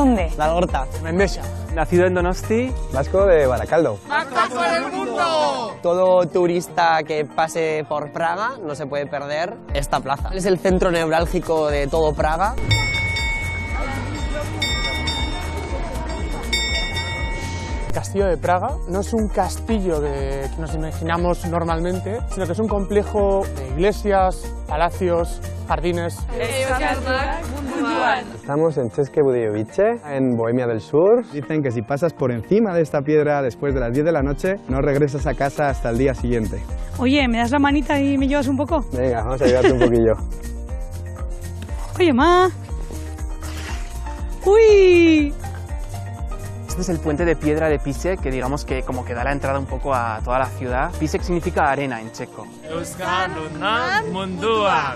dónde? De Algorta. Mendexa. Nacido en Donosti. Vasco de Baracaldo. ¡Pacta por el mundo! Todo turista que pase por Praga no se puede perder esta plaza. Es el centro neurálgico de todo Praga. El Castillo de Praga no es un castillo que nos imaginamos normalmente, sino que es un complejo de iglesias, palacios, jardines. Estamos en České Budějovice, en Bohemia del Sur. Dicen que si pasas por encima de esta piedra después de las 10 de la noche, no regresas a casa hasta el día siguiente. Oye, ¿me das la manita y me llevas un poco? Venga, vamos a ayudarte un poquillo. Oye, ma. ¡Uy! Este es el puente de piedra de Písek, que digamos que como que da la entrada un poco a toda la ciudad. Písek significa arena en checo.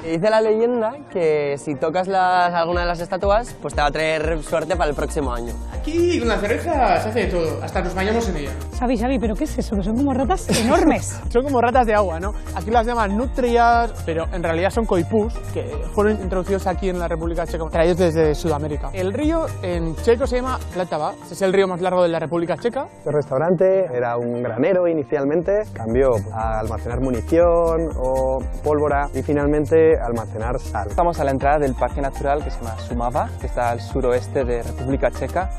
Dice la leyenda que si tocas alguna de las estatuas, pues te va a traer suerte para el próximo año. Aquí con la cerveza se hace de todo, hasta nos bañamos en ella. Xavi, ¿pero qué es eso? Que son como ratas enormes. Son como ratas de agua, ¿no? Aquí las llaman nutrias, pero en realidad son coipús, que fueron introducidos aquí en la República Checa, traídos desde Sudamérica. El río en checo se llama Vltava, es el río más largo de la República Checa. Este restaurante era un granero inicialmente, cambió a almacenar munición o pólvora y finalmente almacenar sal. Estamos a la entrada del parque natural que se llama Šumava, que está al suroeste de República Checa,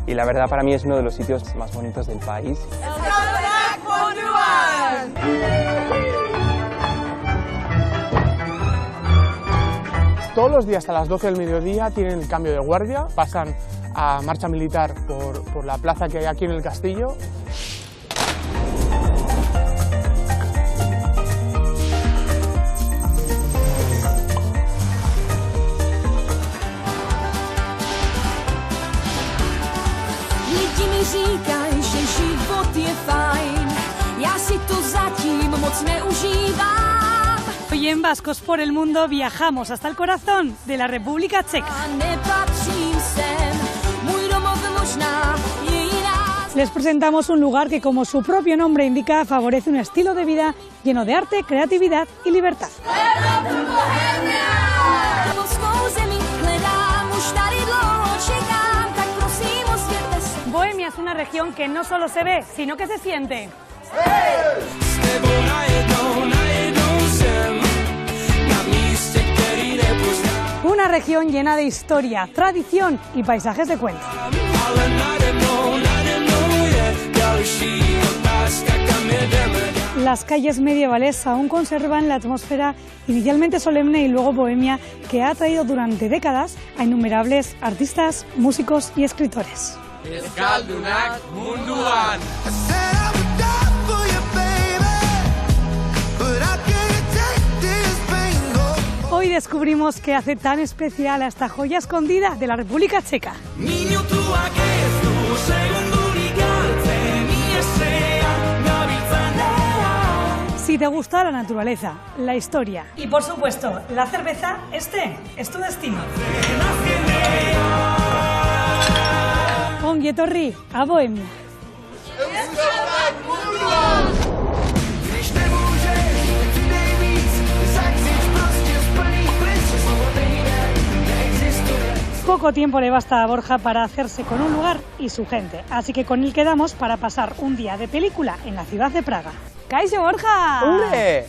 y la verdad para mí es uno de los sitios más bonitos del país. Todos los días hasta las 12 del mediodía tienen el cambio de guardia, pasan a marcha militar por la plaza que hay aquí en el castillo. Hoy en Vascos por el Mundo viajamos hasta el corazón de la República Checa. Les presentamos un lugar que, como su propio nombre indica, favorece un estilo de vida lleno de arte, creatividad y libertad. Bohemia es una región que no solo se ve, sino que se siente. Una región llena de historia, tradición y paisajes de cuento. Las calles medievales aún conservan la atmósfera inicialmente solemne y luego bohemia que ha atraído durante décadas a innumerables artistas, músicos y escritores. Euskaldunak munduan! Hoy descubrimos qué hace tan especial a esta joya escondida de la República Checa. Si te gusta la naturaleza, la historia y, por supuesto, la cerveza, este es tu destino. Ongi etorri a Bohemia. Poco tiempo le basta a Borja para hacerse con un lugar y su gente, así que con él quedamos para pasar un día de película en la ciudad de Praga. ¡Kaixo, Borja! ¡Hombre!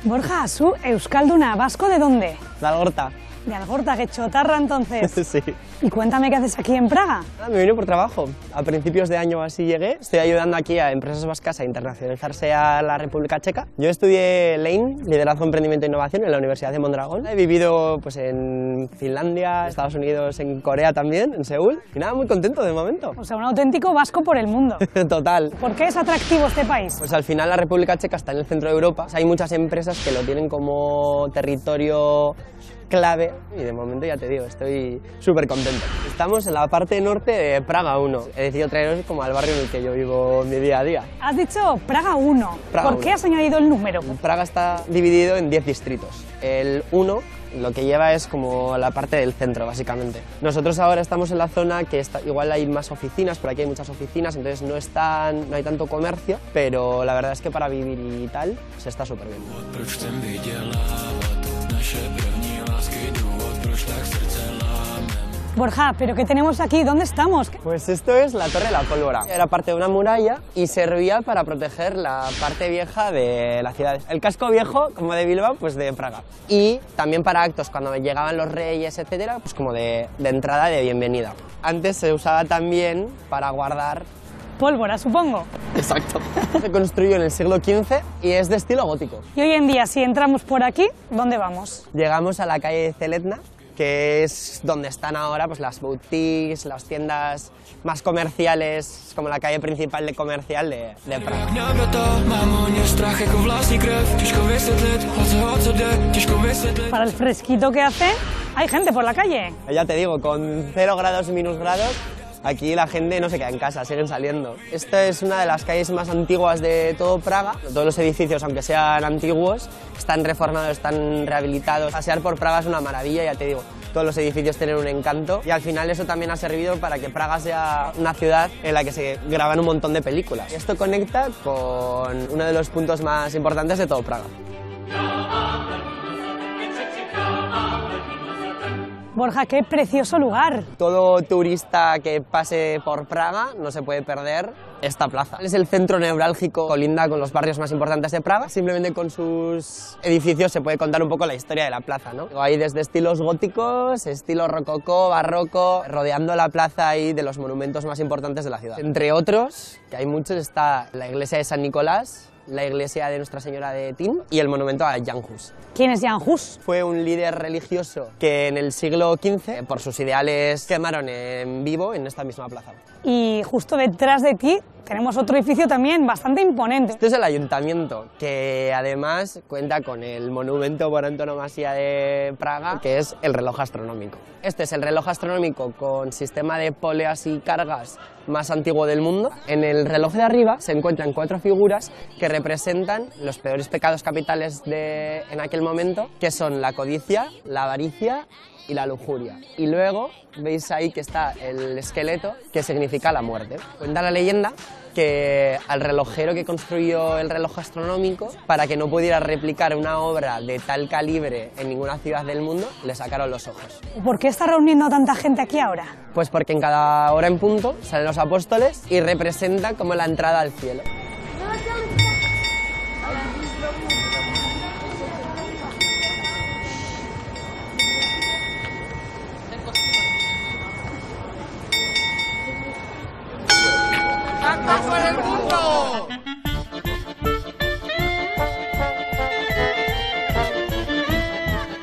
Borja, su euskalduna, ¿vasco de dónde? De Algorta. De Algorta, que chotarra entonces. Sí. Y cuéntame qué haces aquí en Praga. Me vine por trabajo. A principios de año así llegué. Estoy ayudando aquí a empresas vascas a internacionalizarse a la República Checa. Yo estudié Lean, Liderazgo, Emprendimiento e Innovación, en la Universidad de Mondragón. He vivido pues, en Finlandia, Estados Unidos, en Corea también, en Seúl. Y nada, muy contento de momento. O sea, un auténtico vasco por el mundo. Total. ¿Por qué es atractivo este país? Pues al final la República Checa está en el centro de Europa. O sea, hay muchas empresas que lo tienen como territorio clave y de momento ya te digo, estoy súper contento. Estamos en la parte norte de Praga 1. He decidido traeros como al barrio en el que yo vivo mi día a día. Has dicho Praga 1. Praga ¿Por qué 1. has añadido el número? Praga está dividido en 10 distritos. El 1 lo que lleva es como la parte del centro, básicamente. Nosotros ahora estamos en la zona que igual hay más oficinas, por aquí hay muchas oficinas, entonces no hay tanto comercio, pero la verdad es que para vivir y tal se está súper bien. Borja, ¿pero qué tenemos aquí? ¿Dónde estamos? Pues esto es la Torre de la Pólvora. Era parte de una muralla y servía para proteger la parte vieja de la ciudad. El casco viejo, como de Bilbao, pues de Praga. Y también para actos, cuando llegaban los reyes, etcétera, pues como de entrada, de bienvenida. Antes se usaba también para guardar... Pólvora, supongo. Exacto. Se construyó en el siglo XV y es de estilo gótico. Y hoy en día, si entramos por aquí, ¿dónde vamos? Llegamos a la calle Celetna, que es donde están ahora pues, las boutiques, las tiendas más comerciales, como la calle principal de comercial de Praga. Para el fresquito que hace, hay gente por la calle. Ya te digo, con 0 grados y -grados, aquí la gente no se queda en casa, siguen saliendo. Esta es una de las calles más antiguas de todo Praga. Todos los edificios, aunque sean antiguos, están reformados, están rehabilitados. Pasear por Praga es una maravilla, ya te digo. Todos los edificios tienen un encanto y al final eso también ha servido para que Praga sea una ciudad en la que se graban un montón de películas. Esto conecta con uno de los puntos más importantes de todo Praga. Borja, qué precioso lugar. Todo turista que pase por Praga no se puede perder esta plaza. Es el centro neurálgico, colinda con los barrios más importantes de Praga. Simplemente con sus edificios se puede contar un poco la historia de la plaza, ¿no? Hay desde estilos góticos, estilo rococó, barroco, rodeando la plaza ahí de los monumentos más importantes de la ciudad. Entre otros, que hay muchos, está la iglesia de San Nicolás, la iglesia de Nuestra Señora de Tin y el monumento a Jan Hus. ¿Quién es Jan Hus? Fue un líder religioso que en el siglo XV, por sus ideales, quemaron en vivo en esta misma plaza. Y justo detrás de ti tenemos otro edificio también bastante imponente. Este es el ayuntamiento, que además cuenta con el monumento por antonomasia de Praga, que es el reloj astronómico. Este es el reloj astronómico con sistema de poleas y cargas más antiguo del mundo. En el reloj de arriba se encuentran 4 figuras que representan los peores pecados capitales en aquel momento, que son la codicia, la avaricia y la lujuria. Y luego veis ahí que está el esqueleto, que significa la muerte. Cuenta la leyenda que al relojero que construyó el reloj astronómico, para que no pudiera replicar una obra de tal calibre en ninguna ciudad del mundo, le sacaron los ojos. ¿Por qué está reuniendo a tanta gente aquí ahora? Pues porque en cada hora en punto salen los apóstoles y representa como la entrada al cielo. ¡Por el mundo!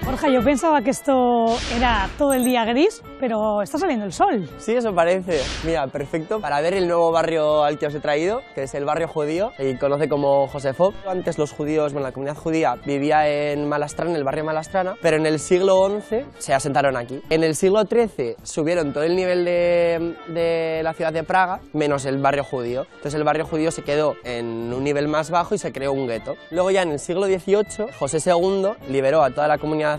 Borja, yo pensaba que esto era todo el día gris, pero está saliendo el sol. Sí, eso parece. Mira, perfecto para ver el nuevo barrio al que os he traído, que es el barrio judío, y conoce como Josefov. Antes los judíos, bueno, la comunidad judía vivía en Malastrana, en el barrio Malastrana, pero en el siglo XI se asentaron aquí. En el siglo XIII subieron todo el nivel de la ciudad de Praga, menos el barrio judío. Entonces el barrio judío se quedó en un nivel más bajo y se creó un gueto. Luego ya en el siglo XVIII, José II liberó a toda la comunidad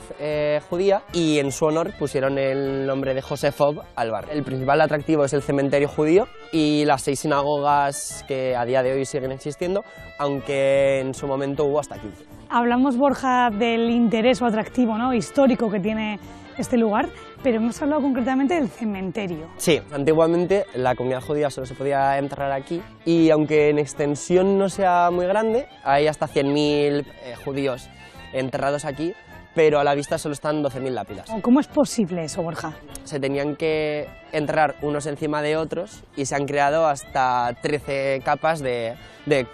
judía y en su honor pusieron el nombre de Josefov al barrio. El principal atractivo es el cementerio judío y las 6 sinagogas que a día de hoy siguen existiendo, aunque en su momento hubo hasta 15. Hablamos, Borja, del interés o atractivo, ¿no?, histórico que tiene este lugar, pero hemos hablado concretamente del cementerio. Sí, antiguamente la comunidad judía solo se podía enterrar aquí y aunque en extensión no sea muy grande, hay hasta 100.000 judíos enterrados aquí, pero a la vista solo están 12.000 lápidas. ¿Cómo es posible eso, Borja? Se tenían que enterrar unos encima de otros y se han creado hasta 13 capas de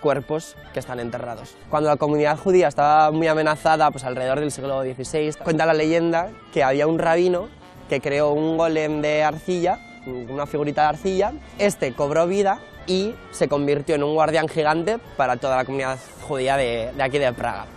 cuerpos que están enterrados. Cuando la comunidad judía estaba muy amenazada, pues alrededor del siglo XVI, cuenta la leyenda que había un rabino que creó un golem de arcilla, una figurita de arcilla. Este cobró vida y se convirtió en un guardián gigante para toda la comunidad judía de aquí de Praga.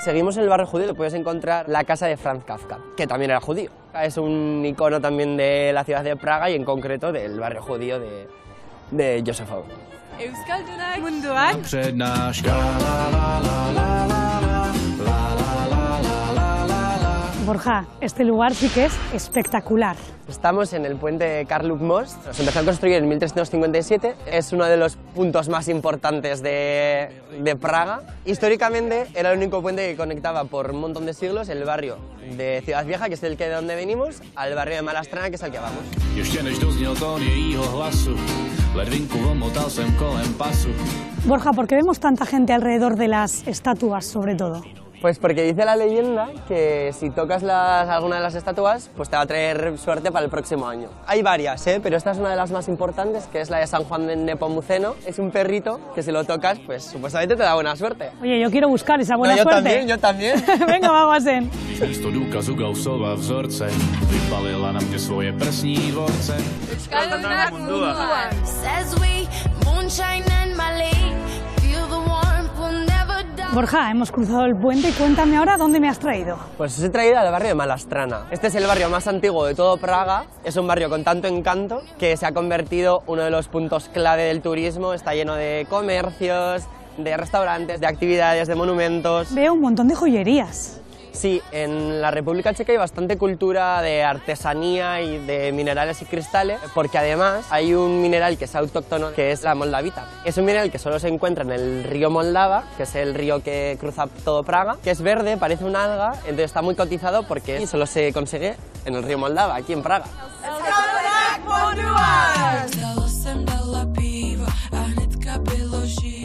Seguimos en el barrio judío y puedes encontrar la casa de Franz Kafka, que también era judío. Es un icono también de la ciudad de Praga y en concreto del barrio judío de Josefov. Euskaldunak munduan. Borja, este lugar sí que es espectacular. Estamos en el puente Karluk Most. Se empezó a construir en 1357. Es uno de los puntos más importantes de Praga. Históricamente era el único puente que conectaba por un montón de siglos el barrio de Ciudad Vieja, que es el que de donde venimos, al barrio de Malastrana, que es al que vamos. Borja, ¿por qué vemos tanta gente alrededor de las estatuas, sobre todo? Pues porque dice la leyenda que si tocas alguna de las estatuas, pues te va a traer suerte para el próximo año. Hay varias, pero esta es una de las más importantes, que es la de San Juan de Nepomuceno. Es un perrito que si lo tocas, pues supuestamente te da buena suerte. Oye, yo quiero buscar esa buena suerte. Yo también. Venga, vamos en. Euskaldunak munduan. Borja, hemos cruzado el puente y cuéntame ahora dónde me has traído. Pues os he traído al barrio de Malastrana. Este es el barrio más antiguo de todo Praga. Es un barrio con tanto encanto que se ha convertido uno de los puntos clave del turismo. Está lleno de comercios, de restaurantes, de actividades, de monumentos. Veo un montón de joyerías. Sí, en la República Checa hay bastante cultura de artesanía y de minerales y cristales, porque además hay un mineral que es autóctono, que es la moldavita. Es un mineral que solo se encuentra en el río Moldava, que es el río que cruza todo Praga, que es verde, parece un alga, entonces está muy cotizado porque solo se consigue en el río Moldava, aquí en Praga.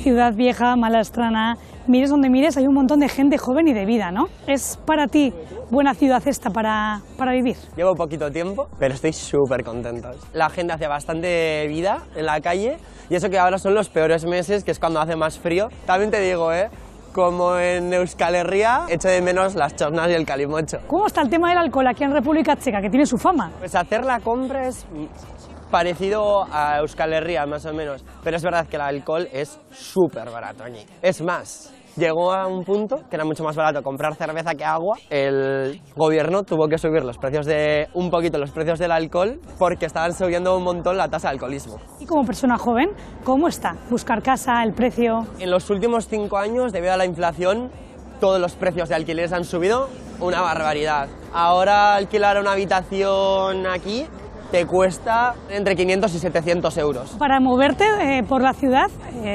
Ciudad Vieja, Malastrana, mires donde mires, hay un montón de gente joven y de vida, ¿no? ¿Es para ti buena ciudad esta para vivir? Llevo poquito tiempo, pero estoy súper contento. La gente hace bastante vida en la calle y eso que ahora son los peores meses, que es cuando hace más frío. También te digo, como en Euskal Herria, echo de menos las chornas y el calimocho. ¿Cómo está el tema del alcohol aquí en República Checa, que tiene su fama? Pues hacer la compra es parecido a Euskal Herria, más o menos, pero es verdad que el alcohol es súper barato allí. Es más, llegó a un punto que era mucho más barato comprar cerveza que agua. El gobierno tuvo que subir los precios un poquito los precios del alcohol porque estaban subiendo un montón la tasa de alcoholismo. Y como persona joven, ¿cómo está? ¿Buscar casa, el precio? En los últimos 5 años, debido a la inflación, todos los precios de alquileres han subido una barbaridad. Ahora alquilar una habitación aquí te cuesta entre 500 y 700 euros. Para moverte por la ciudad,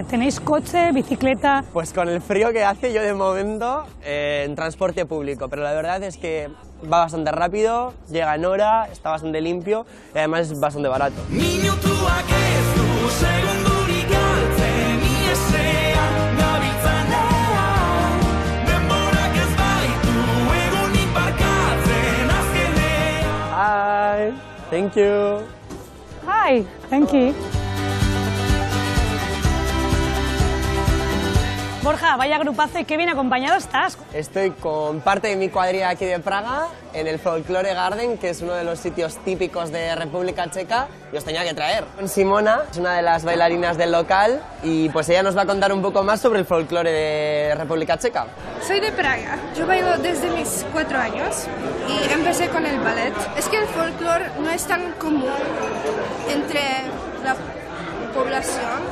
¿tenéis coche, bicicleta? Pues con el frío que hace yo de momento en transporte público, pero la verdad es que va bastante rápido, llega en hora, está bastante limpio y además es bastante barato. Hi, thank you. Hi, thank you. Borja, vaya grupazo y qué bien acompañado estás. Estoy con parte de mi cuadrilla aquí de Praga, en el Folklore Garden, que es uno de los sitios típicos de República Checa, y os tenía que traer. Simona es una de las bailarinas del local y pues ella nos va a contar un poco más sobre el folclore de República Checa. Soy de Praga. Yo bailo desde mis 4 años y empecé con el ballet. Es que el folclore no es tan común entre la población.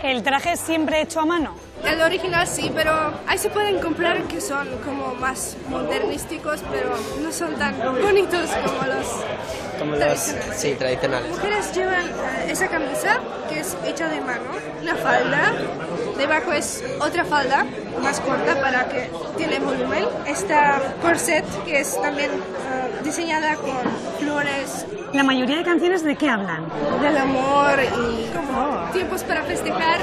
¿El traje es siempre hecho a mano? El original sí, pero ahí se pueden comprar que son como más modernísticos, pero no son tan bonitos como los tradicionales. Sí, tradicionales. Las mujeres llevan esa camisa que es hecha de mano, una falda, debajo es otra falda más corta para que tiene volumen. Esta corset que es también diseñada con flores. La mayoría de canciones ¿de qué hablan? Del amor y como tiempos para festejar.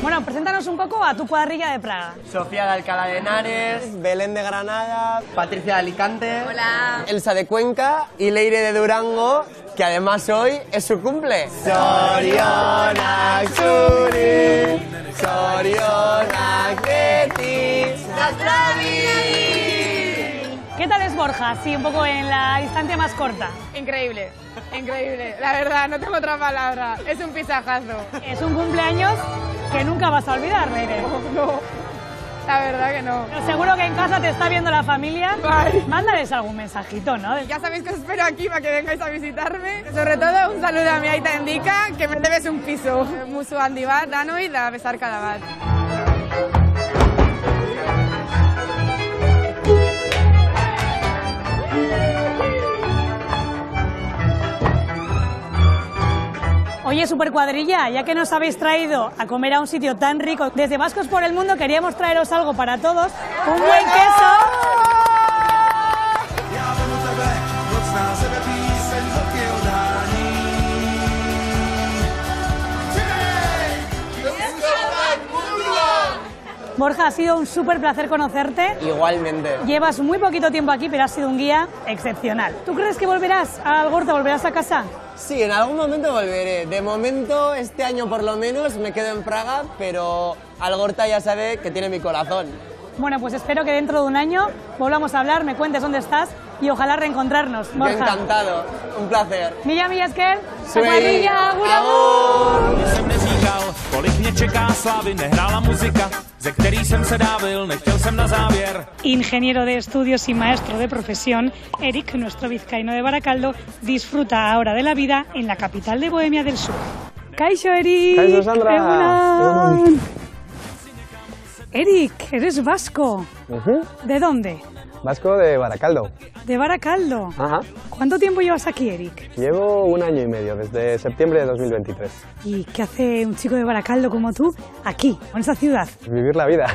Bueno, preséntanos un poco a tu cuadrilla de Praga. Sofía de Alcalá de Henares, Belén de Granada, Patricia de Alicante, Hola. Elsa de Cuenca y Leire de Durango, que además hoy es su cumple. Zorionak zuri, zorionak beti, ¿Qué tal es Borja? Sí, un poco en la distancia más corta. Increíble, increíble. La verdad, no tengo otra palabra. Es un pisajazo. Es un cumpleaños que nunca vas a olvidar, Leire. No, la verdad que no. Pero seguro que en casa te está viendo la familia. Bye. Mándales algún mensajito, ¿no? Ya sabéis que os espero aquí para que vengáis a visitarme. Sobre todo, un saludo a mi aita Indica, que me debes un piso. Musu handi bat, danoi da besarkada bat. super cuadrilla, ya que nos habéis traído a comer a un sitio tan rico, desde Vascos por el Mundo queríamos traeros algo para todos, un buen queso. Borja, ha sido un súper placer conocerte. Igualmente. Llevas muy poquito tiempo aquí, pero has sido un guía excepcional. ¿Tú crees que volverás a Algorta, volverás a casa? Sí, en algún momento volveré. De momento, este año por lo menos, me quedo en Praga, pero Algorta ya sabe que tiene mi corazón. Bueno, pues espero que dentro de un año volvamos a hablar, me cuentes dónde estás y ojalá reencontrarnos. Borja. Yo encantado, un placer. Milla esker, Suey, agur, agur. Jsem neříkal, kolik mě čeká slávy, nehrála muzika, ze který jsem se dávil, nechtěl jsem na závěr. Ingeniero de estudios y maestro de profesión, Eric, nuestro vizcaíno de Baracaldo, disfruta ahora de la vida en la capital de Bohemia del Sur. Kaixo, Eric. Kaixo, Sandra. Egunon. Eric, eres vasco. ¿De dónde? Vasco de Baracaldo. De Baracaldo. Ajá. ¿Cuánto tiempo llevas aquí, Eric? Llevo 1 año y medio, desde septiembre de 2023. ¿Y qué hace un chico de Baracaldo como tú aquí, en esta ciudad? Vivir la vida.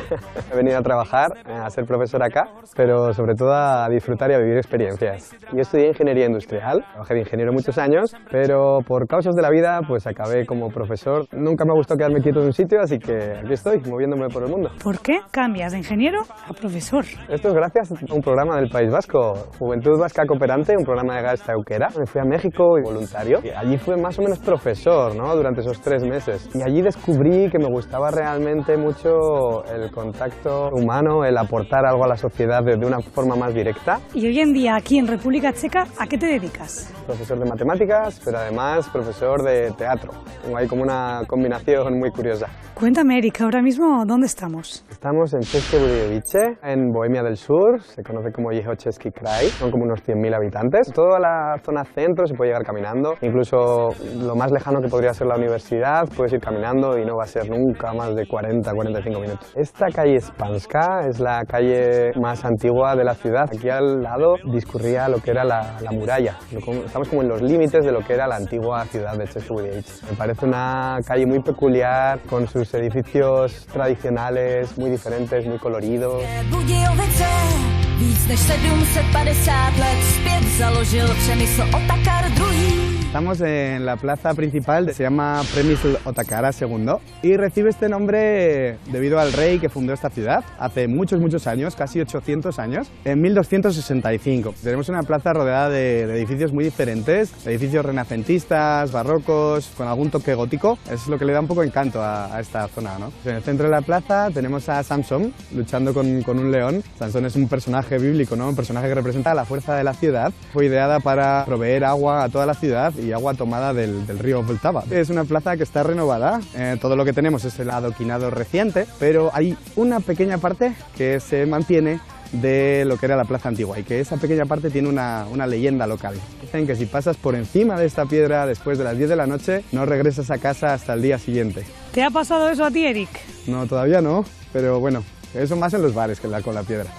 He venido a trabajar, a ser profesor acá, pero sobre todo a disfrutar y a vivir experiencias. Yo estudié ingeniería industrial, trabajé de ingeniero muchos años, pero por causas de la vida pues acabé como profesor. Nunca me ha gustado quedarme quieto en un sitio, así que aquí estoy, moviéndome por el mundo. ¿Por qué cambias de ingeniero a profesor? Esto es gracias a un programa del País Vasco, Juventud Vasca Cooperante, un programa de Gasta Euskera. Me fui a México voluntario y allí fui más o menos profesor, ¿no?, durante esos 3 meses. Y allí descubrí que me gustaba realmente mucho el contacto humano, el aportar algo a la sociedad de una forma más directa. Y hoy en día aquí en República Checa, ¿a qué te dedicas? Profesor de matemáticas, pero además profesor de teatro. Tengo ahí como una combinación muy curiosa. Cuéntame, Eric, ahora mismo, ¿dónde estamos? Estamos en České Budějovice, en Bohemia del Sur, se conoce como Jihočeský kraj, son como unos 100.000 habitantes. Toda la zona centro se puede llegar caminando, incluso lo más lejano que podría ser la universidad, puedes ir caminando y no va a ser nunca más de 40-45 minutos. Esta calle Spanska es la calle más antigua de la ciudad. Aquí al lado discurría lo que era la muralla. Estamos como en los límites de lo que era la antigua ciudad de České Budějovice. Me parece una calle muy peculiar, con sus edificios tradicionales, muy diferentes, muy coloridos. Víc než 750 let zpět založil Přemysl Otakar II. Estamos en la plaza principal, se llama Přemysl Otakara II y recibe este nombre debido al rey que fundó esta ciudad hace muchos años, casi 800 años, en 1265. Tenemos una plaza rodeada de edificios muy diferentes, edificios renacentistas, barrocos, con algún toque gótico. Es lo que le da un poco encanto a esta zona, ¿no? En el centro de la plaza tenemos a Samson luchando con un león. Samson es un personaje bíblico, ¿no?, un personaje que representa la fuerza de la ciudad. Fue ideada para proveer agua a toda la ciudad y agua tomada del río Vltava. Es una plaza que está renovada, todo lo que tenemos es el adoquinado reciente, pero hay una pequeña parte que se mantiene de lo que era la plaza antigua y que esa pequeña parte tiene una leyenda local. Dicen que si pasas por encima de esta piedra después de las 10 de la noche, no regresas a casa hasta el día siguiente. ¿Te ha pasado eso a ti, Eric? No, todavía no, pero bueno, eso más en los bares que con la piedra.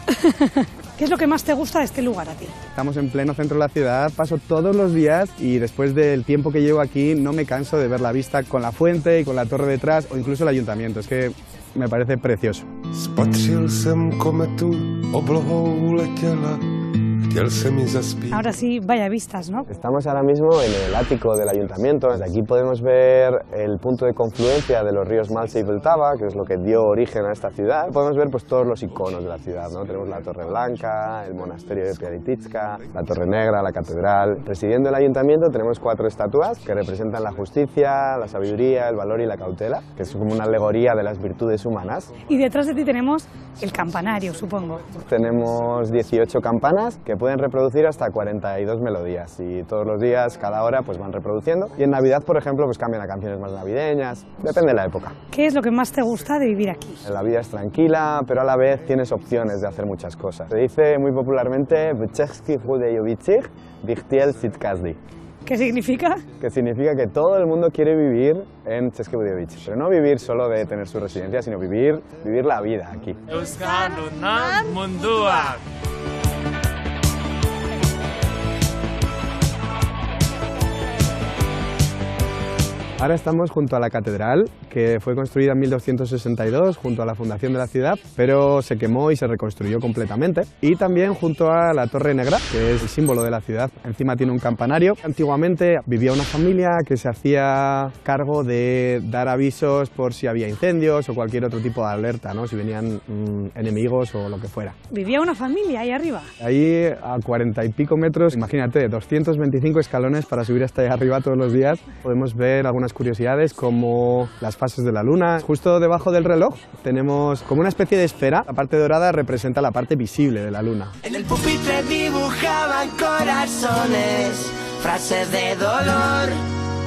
¿Qué es lo que más te gusta de este lugar a ti? Estamos en pleno centro de la ciudad, paso todos los días y después del tiempo que llevo aquí no me canso de ver la vista con la fuente y con la torre detrás o incluso el ayuntamiento, es que me parece precioso. Spatřil jsem kometu, oblohou letěla, chtěl jsem ji zaspít. Ahora sí, vaya vistas, ¿no? Estamos ahora mismo en el ático del ayuntamiento. Desde aquí podemos ver el punto de confluencia de los ríos Malse y Vltava, que es lo que dio origen a esta ciudad. Podemos ver pues todos los iconos de la ciudad, ¿no? Tenemos la Torre Blanca, el monasterio de Piarititska, la Torre Negra, la catedral. Presidiendo el ayuntamiento tenemos 4 estatuas que representan la justicia, la sabiduría, el valor y la cautela, que es como una alegoría de las virtudes humanas. Y detrás de ti tenemos el campanario, supongo. Tenemos 18 campanas que pueden reproducir hasta 42 melodías y todos los días, cada hora, pues van reproduciendo. Y en Navidad, por ejemplo, pues cambian a canciones más navideñas, depende de la época. ¿Qué es lo que más te gusta de vivir aquí? La vida es tranquila, pero a la vez tienes opciones de hacer muchas cosas. Se dice muy popularmente w České Budějovice chtěl žít každý. ¿Qué significa? Que significa que todo el mundo quiere vivir en České Budějovice, pero no vivir solo de tener su residencia, sino vivir la vida aquí. Euskalduna munduak. Ahora estamos junto a la catedral, que fue construida en 1262, junto a la fundación de la ciudad, pero se quemó y se reconstruyó completamente. Y también junto a la Torre Negra, que es el símbolo de la ciudad. Encima tiene un campanario. Antiguamente vivía una familia que se hacía cargo de dar avisos por si había incendios o cualquier otro tipo de alerta, ¿no? Si venían enemigos o lo que fuera. ¿Vivía una familia ahí arriba? Ahí a 40 y pico metros, imagínate, 225 escalones para subir hasta ahí arriba todos los días. Podemos ver algunas curiosidades como las fases de la luna. Justo debajo del reloj tenemos como una especie de esfera. La parte dorada representa la parte visible de la luna. En el pupitre dibujaban corazones, frases de dolor,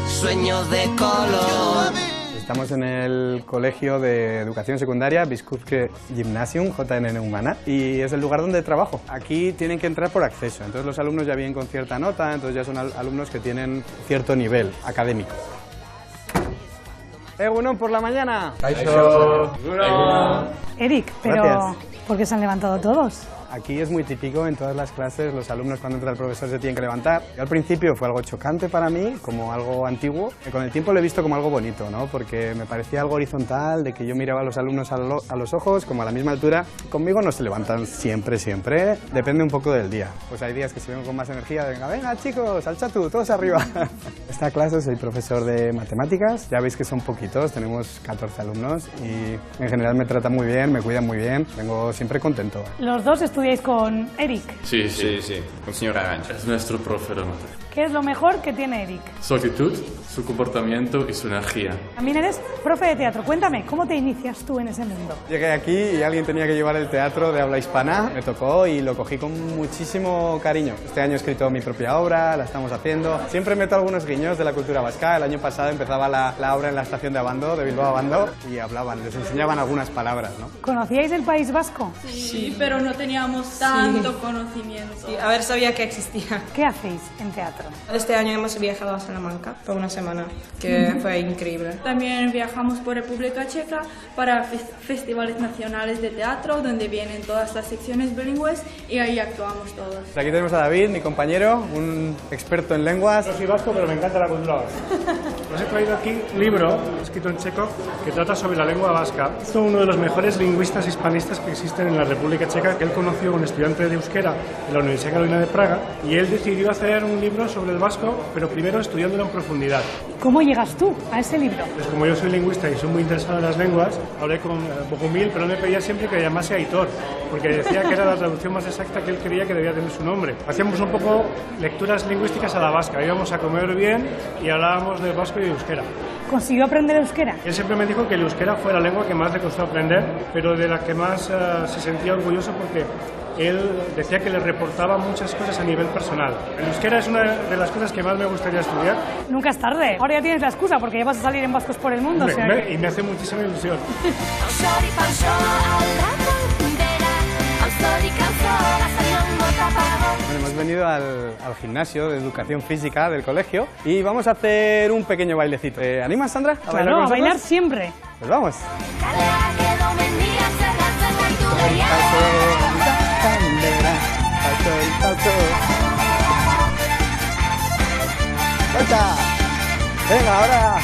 sueños de color. Estamos en el Colegio de Educación Secundaria Biskupske Gymnasium, JNN Humana, y es el lugar donde trabajo. Aquí tienen que entrar por acceso, entonces los alumnos ya vienen con cierta nota, entonces ya son alumnos que tienen cierto nivel académico. Bueno, por la mañana. Eric, pero Gracias. ¿por qué se han levantado todos? Aquí es muy típico, en todas las clases los alumnos cuando entra el profesor se tienen que levantar. Yo al principio fue algo chocante para mí, como algo antiguo, que con el tiempo lo he visto como algo bonito, ¿no? Porque me parecía algo horizontal, de que yo miraba a los alumnos a los ojos, como a la misma altura. Conmigo no se levantan siempre, depende un poco del día. Pues hay días que se ven con más energía, venga chicos, al chatu, todos arriba. Esta clase soy profesor de matemáticas, ya veis que son poquitos, tenemos 14 alumnos y en general me tratan muy bien, me cuidan muy bien, vengo siempre contento. Los dos estudiáis con Eric. Sí, con señor Arancha. Es nuestro profe de matemáticas. ¿Qué es lo mejor que tiene Eric? Su actitud, su comportamiento y su energía. También eres profe de teatro. Cuéntame, ¿cómo te inicias tú en ese mundo? Llegué aquí y alguien tenía que llevar el teatro de habla hispana, me tocó y lo cogí con muchísimo cariño. Este año he escrito mi propia obra, la estamos haciendo. Siempre meto algunos guiños de la cultura vasca. El año pasado empezaba la obra en la estación de Abando, de Bilbao a Abando, y hablaban, les enseñaban algunas palabras, ¿no? ¿Conocíais el País Vasco? Sí, pero no teníamos tanto conocimiento. Sí, a ver, sabía que existía. ¿Qué hacéis en teatro? Este año hemos viajado a Salamanca por una semana, que fue increíble. También viajamos por República Checa para festivales nacionales de teatro, donde vienen todas las secciones bilingües y ahí actuamos todos. Aquí tenemos a David, mi compañero, un experto en lenguas. No soy vasco, pero me encanta la cultura vasca. Os he traído aquí un libro escrito en checo que trata sobre la lengua vasca. Es uno de los mejores lingüistas hispanistas que existen en la República Checa, que él conoció a un estudiante de euskera en la Universidad Carolina de Praga, y él decidió hacer un libro sobre el vasco, pero primero estudiándolo en profundidad. ¿Cómo llegas tú a ese libro? Pues como yo soy lingüista y soy muy interesado en las lenguas, hablé con Bogumil, pero me pedía siempre que llamase Aitor, porque decía que era la traducción más exacta que él creía que debía tener su nombre. Hacíamos un poco lecturas lingüísticas a la vasca, íbamos a comer bien y hablábamos de vasco y de euskera. ¿Consiguió aprender euskera? Él siempre me dijo que el euskera fue la lengua que más le costó aprender, pero de la que más se sentía orgulloso porque él decía que le reportaba muchas cosas a nivel personal. El euskera es una de las cosas que más me gustaría estudiar. Nunca es tarde. Ahora ya tienes la excusa porque ya vas a salir en Vascos por el mundo. Y me hace muchísima ilusión. Bueno, hemos venido al gimnasio de educación física del colegio y vamos a hacer un pequeño bailecito. ¿Animas, Sandra? ¿A bailar con nosotros? A bailar siempre. Pues vamos. ¡Vuelta! ¡Venga, ahora!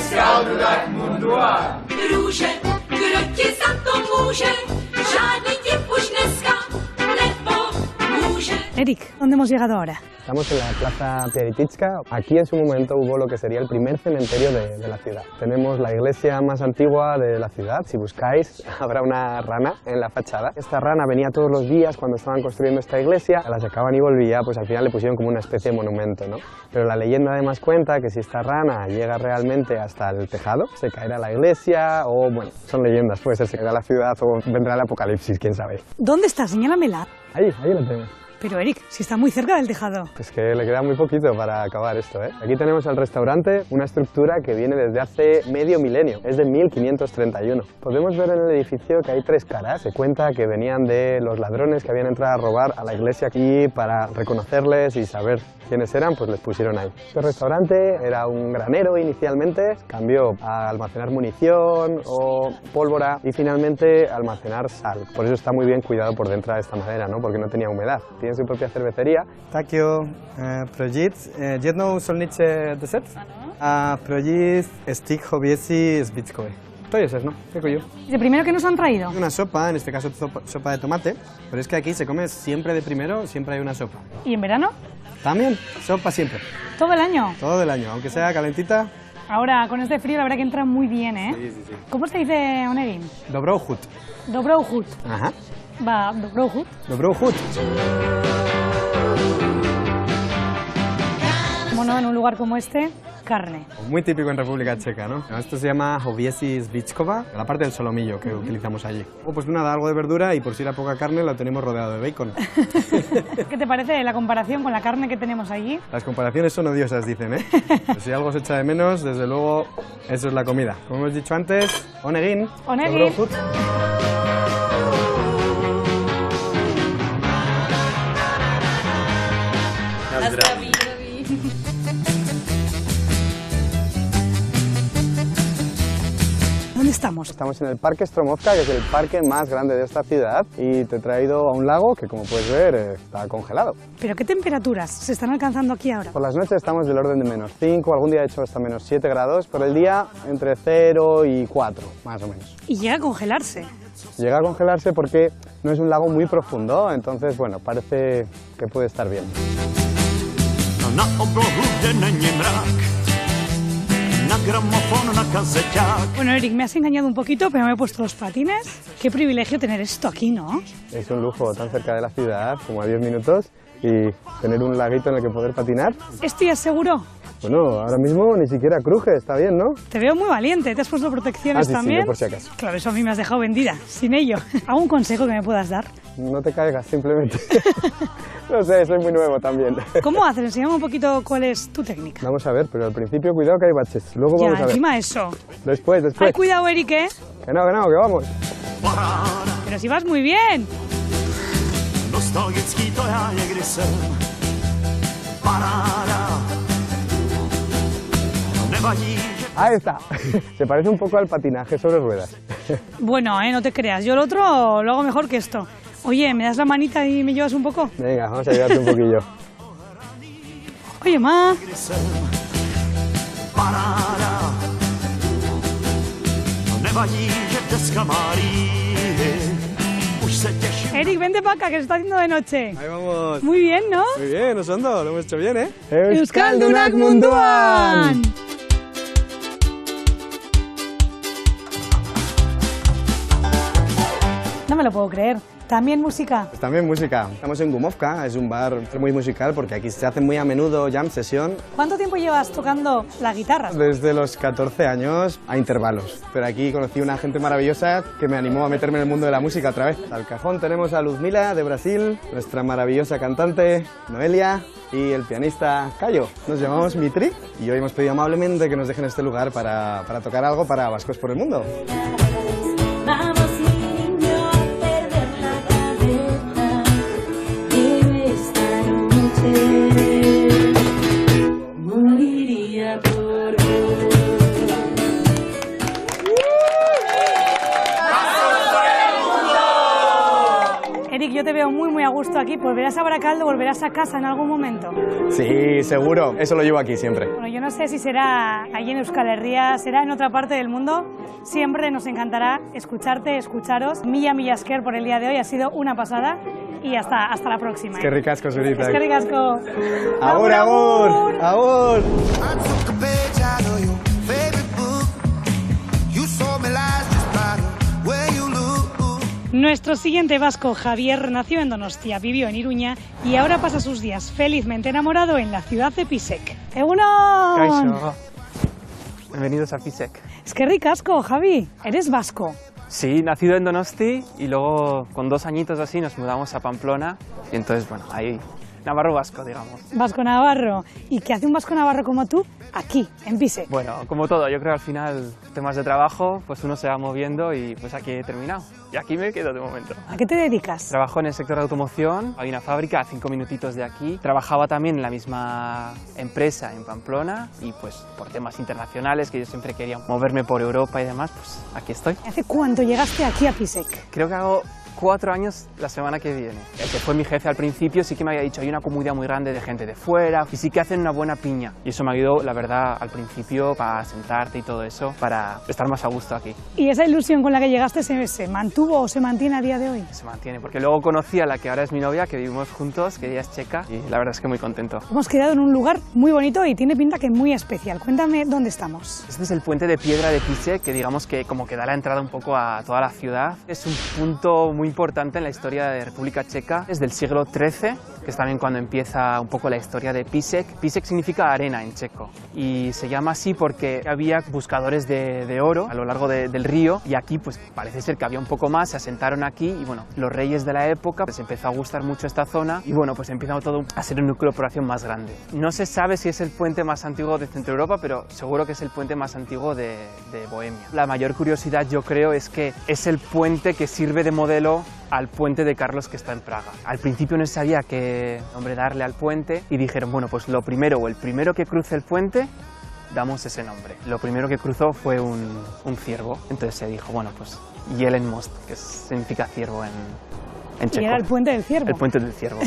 Zaudunak mundua. Růže, kdo ti za to může? Žádný tip už dneska nepomůže. Eric, ¿dónde hemos llegado ahora? Estamos en la Plaza Piarititska. Aquí en su momento hubo lo que sería el primer cementerio de la ciudad. Tenemos la iglesia más antigua de la ciudad. Si buscáis, habrá una rana en la fachada. Esta rana venía todos los días cuando estaban construyendo esta iglesia, la sacaban y volvía, pues al final le pusieron como una especie de monumento, ¿no? Pero la leyenda además cuenta que si esta rana llega realmente hasta el tejado, se caerá la iglesia o, bueno, son leyendas, puede ser se caerá la ciudad o vendrá el apocalipsis, quién sabe. ¿Dónde está? Señálamela. Ahí la tenemos. Pero Eric, si está muy cerca del tejado. Es que le queda muy poquito para acabar esto, ¿eh? Aquí tenemos el restaurante, una estructura que viene desde hace medio milenio, es de 1531. Podemos ver en el edificio que hay 3 caras. Se cuenta que venían de los ladrones que habían entrado a robar a la iglesia aquí para reconocerles y saber quiénes eran, pues les pusieron ahí. Este restaurante era un granero inicialmente, cambió a almacenar munición o pólvora y finalmente almacenar sal. Por eso está muy bien cuidado por dentro de esta madera, ¿no? Porque no tenía humedad. Tiene su propia cervecería. Takio, projit, jednou solnice deset, a projit stik hobiesi zbitkowe. To jest, ¿no? Děkuji. ¿De primero qué nos han traído? Una sopa, en este caso sopa de tomate, pero es que aquí se come siempre de primero, siempre hay una sopa. ¿Y en verano? También, sopa siempre. ¿Todo el año? Todo el año, aunque sea calentita. Ahora, con este frío, la verdad que entra muy bien, ¿eh? Sí, sí, sí. ¿Cómo se dice, Onegin? Dobrohut. Dobrohut. Ajá. Va, Dobrohut. Dobrohut. Bueno, en un lugar como este, carne. Muy típico en República Checa, ¿no? Esto se llama hobiesi zbitkowa, la parte del solomillo que utilizamos allí. Pues nada, algo de verdura y por si era poca carne lo tenemos rodeado de bacon. ¿Qué te parece la comparación con la carne que tenemos allí? Las comparaciones son odiosas, dicen, ¿eh? Pues si algo se echa de menos, desde luego, eso es la comida. Como hemos dicho antes, onegin. Onegin. Dobrohut. ¿Dónde estamos? Estamos en el Parque Stromovka, que es el parque más grande de esta ciudad, y te he traído a un lago que, como puedes ver, está congelado. ¿Pero qué temperaturas se están alcanzando aquí ahora? Por las noches estamos del orden de -5, algún día de hecho hasta -7 grados, por el día entre 0 y 4, más o menos. Y llega a congelarse. Llega a congelarse porque no es un lago muy profundo, entonces, bueno, parece que puede estar bien. Bueno, Eric, me has engañado un poquito, pero me he puesto los patines. Qué privilegio tener esto aquí, ¿no? Es un lujo tan cerca de la ciudad, como a 10 minutos, y tener un laguito en el que poder patinar. ¿Estoy seguro? Bueno, ahora mismo ni siquiera cruje, está bien, ¿no? Te veo muy valiente, ¿te has puesto protecciones sí, también? Sí, por si acaso. Claro, eso a mí me has dejado vendida, sin ello. ¿Algún consejo que me puedas dar? No te caigas, simplemente. No sé, soy muy nuevo también. ¿Cómo haces? Enséñame un poquito cuál es tu técnica. Vamos a ver, pero al principio cuidado que hay baches, luego vamos a ver. Encima eso. Después. Ay, cuidado, Eric, ¿eh? Que no, que vamos. Pero si vas muy bien. Ahí está. Se parece un poco al patinaje sobre ruedas. Bueno, no te creas. Yo el otro lo hago mejor que esto. Oye, ¿me das la manita y me llevas un poco? Venga, vamos a ayudarte un poquillo. Oye, ma. Eric, vente para acá, que se está haciendo de noche. Ahí vamos. Muy bien, ¿no? Muy bien, Osondo, lo hemos hecho bien, ¿eh? Euskaldunak munduan. No me lo puedo creer. ¿También música? Pues también música. Estamos en Gumovka, es un bar muy musical porque aquí se hace muy a menudo jam sesión. ¿Cuánto tiempo llevas tocando la guitarra? Desde los 14 años a intervalos. Pero aquí conocí una gente maravillosa que me animó a meterme en el mundo de la música otra vez. Al cajón tenemos a Luzmila de Brasil, nuestra maravillosa cantante Noelia y el pianista Cayo. Nos llamamos Mitri y hoy hemos pedido amablemente que nos dejen este lugar para tocar algo para vascos por el mundo. Eric, yo te veo muy a gusto aquí. ¿Volverás a Baracaldo? ¿Volverás a casa en algún momento? Sí, seguro. Eso lo llevo aquí siempre. Bueno, yo no sé si será allí en Euskal Herria, será en otra parte del mundo. Siempre nos encantará escucharte, escucharos. Mila esker por el día de hoy. Ha sido una pasada. Y hasta la próxima. Es que ricasco, Zurita. Es que ricasco. Agur, agur. Agur. Nuestro siguiente vasco, Javier, nació en Donostia, vivió en Iruña y ahora pasa sus días felizmente enamorado en la ciudad de Pisek. ¡Egunon! Kaixo. Bienvenidos a Pisek. Es que ricasco, Javi. Eres vasco. Sí, nacido en Donosti y luego con 2 añitos así nos mudamos a Pamplona y entonces, bueno, ahí navarro vasco, digamos. Vasco navarro. ¿Y qué hace un vasco navarro como tú aquí, en Pisek? Bueno, como todo, yo creo al final temas de trabajo, pues uno se va moviendo y pues aquí he terminado. Y aquí me quedo de momento. ¿A qué te dedicas? Trabajo en el sector de automoción, hay una fábrica a 5 minutitos de aquí. Trabajaba también en la misma empresa en Pamplona y pues por temas internacionales, que yo siempre quería moverme por Europa y demás, pues aquí estoy. ¿Hace cuánto llegaste aquí a Pisek? Creo que hago 4 años la semana que viene. El que fue mi jefe al principio sí que me había dicho, hay una comunidad muy grande de gente de fuera y sí que hacen una buena piña. Y eso me ayudó, la verdad, al principio para sentarte y todo eso, para estar más a gusto aquí. ¿Y esa ilusión con la que llegaste se mantuvo o se mantiene a día de hoy? Se mantiene, porque luego conocí a la que ahora es mi novia, que vivimos juntos, que ella es checa y la verdad es que muy contento. Hemos quedado en un lugar muy bonito y tiene pinta que muy especial. Cuéntame dónde estamos. Este es el puente de piedra de Pisek, que digamos que como que da la entrada un poco a toda la ciudad. Es un punto muy importante en la historia de República Checa, es del siglo XIII, que es también cuando empieza un poco la historia de Pisek. Pisek significa arena en checo y se llama así porque había buscadores de oro a lo largo del río y aquí pues parece ser que había un poco más, se asentaron aquí y bueno, los reyes de la época les empezó a gustar mucho esta zona y bueno, pues empieza todo a ser un núcleo de población más grande. No se sabe si es el puente más antiguo de Centro Europa, pero seguro que es el puente más antiguo de Bohemia. La mayor curiosidad yo creo es que es el puente que sirve de modelo al puente de Carlos que está en Praga. Al principio no se sabía qué nombre darle al puente y dijeron, bueno, pues lo primero o el primero que cruce el puente, damos ese nombre. Lo primero que cruzó fue un ciervo, entonces se dijo, bueno, pues Jelenmost, que significa ciervo en checo. Y era el puente del ciervo. El puente del ciervo.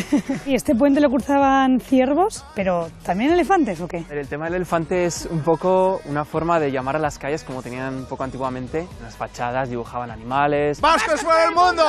¿Y este puente lo cruzaban ciervos, pero también elefantes o qué? El tema del elefante es un poco una forma de llamar a las calles como tenían un poco antiguamente. En las fachadas dibujaban animales. ¡Vascos por el mundo!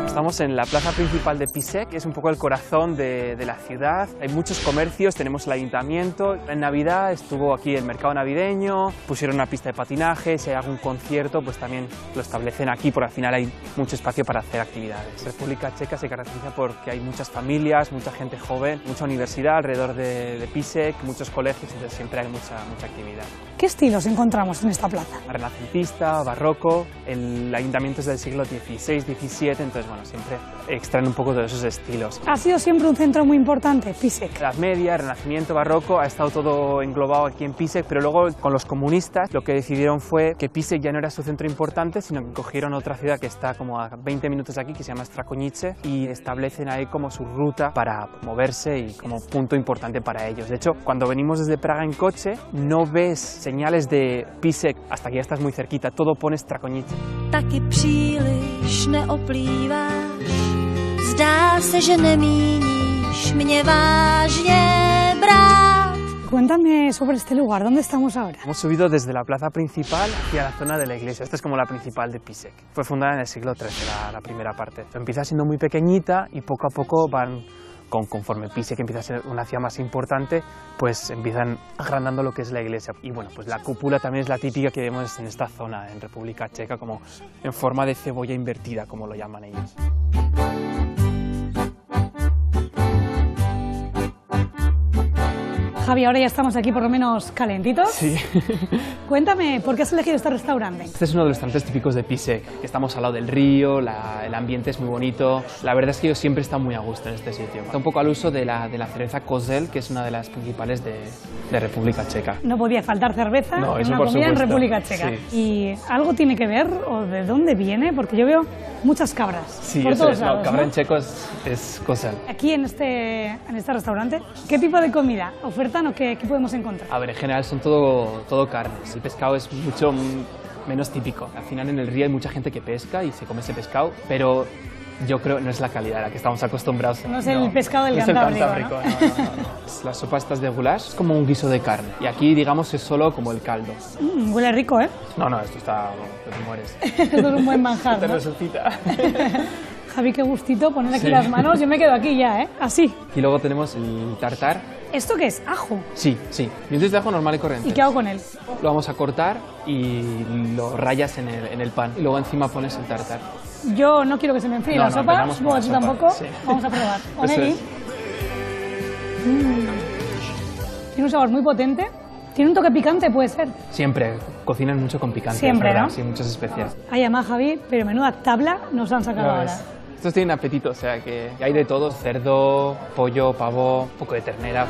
Estamos en la plaza principal de Pisek, que es un poco el corazón de la ciudad. Hay muchos comercios, tenemos el ayuntamiento. En Navidad estuvo aquí el mercado navideño, pusieron una pista de patinaje, si hay algún concierto pues también lo establecen aquí, porque al final hay mucho espacio para hacer actividades. República Checa se caracteriza porque hay muchas familias, mucha gente joven, mucha universidad alrededor de Pisek, muchos colegios, entonces siempre hay mucha actividad. ¿Qué estilos encontramos en esta plaza? Renacentista, barroco, el ayuntamiento es del siglo XVI, XVII, entonces bueno, siempre extraen un poco de esos estilos. Ha sido siempre un centro muy importante, Pisek. Edad Media, Renacimiento, Barroco, ha estado todo englobado aquí en Pisek, pero luego con los comunistas lo que decidieron fue que Pisek ya no era su centro importante, sino que cogieron otra ciudad que está como a 20 minutos de aquí, que se llama Strakonice, y establecen ahí como su ruta para moverse y como punto importante para ellos. De hecho, cuando venimos desde Praga en coche, no ves señales de Pisek hasta que ya estás muy cerquita, todo pone Strakonice. Taky příliš neoplýváš, zdá se, že nemíníš mě vážně brát. Cuéntame sobre este lugar, ¿dónde estamos ahora? Hemos subido desde la plaza principal hacia la zona de la iglesia. Esta es como la principal de Pisek. Fue fundada en el siglo XIII, la primera parte. Empieza siendo muy pequeñita y poco a poco van, conforme Pisek empieza a ser una ciudad más importante, pues empiezan agrandando lo que es la iglesia. Y bueno, pues la cúpula también es la típica que vemos en esta zona, en República Checa, como en forma de cebolla invertida, como lo llaman ellos. Javi, ahora ya estamos aquí por lo menos calentitos. Sí. Cuéntame, ¿por qué has elegido este restaurante? Este es uno de los restaurantes típicos de Pisek. Estamos al lado del río, el ambiente es muy bonito. La verdad es que yo siempre he estado muy a gusto en este sitio. Está un poco al uso de la cerveza Kozel, que es una de las principales de República Checa. No podía faltar cerveza en una comida en República Checa. Sí. ¿Y algo tiene que ver o de dónde viene? Porque yo veo muchas cabras. Sí, por eso todos es. lados, No, cabra ¿no? en checo es Kozel. Aquí en este restaurante, ¿qué tipo de comida ofertan o qué podemos encontrar? A ver, en general son todo carnes. El pescado es mucho menos típico. Al final en el río hay mucha gente que pesca y se come ese pescado, pero yo creo no es la calidad a la que estamos acostumbrados. No es el pescado del Cantábrico, ¿no? No. Las sopas estas de goulash es como un guiso de carne. Y aquí, digamos, es solo como el caldo. Huele rico, ¿eh? No, esto está... te mueres. Esto es un buen manjar, Te ¿no? resucita. Javi, qué gustito poner aquí Sí. las manos. Yo me quedo aquí ya, ¿eh? Así. Y luego tenemos el tartar. ¿Esto qué es? ¿Ajo? Sí. Dientes de ajo normal y corriente. ¿Y qué hago con él? Lo vamos a cortar y lo rayas en el pan. Y luego encima pones el tartar. Yo no quiero que se me enfríe la sopa. empezamos con la Vos sopa. tampoco. Sí. Vamos a probar. Con Eso Eli. es. tiene un sabor muy potente. ¿Tiene un toque picante, puede ser? Siempre cocinan mucho con picante. Siempre, ¿verdad? ¿no? Sí, muchas especias. Ay, además, Javi, pero menuda tabla nos han sacado ahora. Estos tienen apetito, o sea que hay de todo. Cerdo, pollo, pavo, un poco de ternera.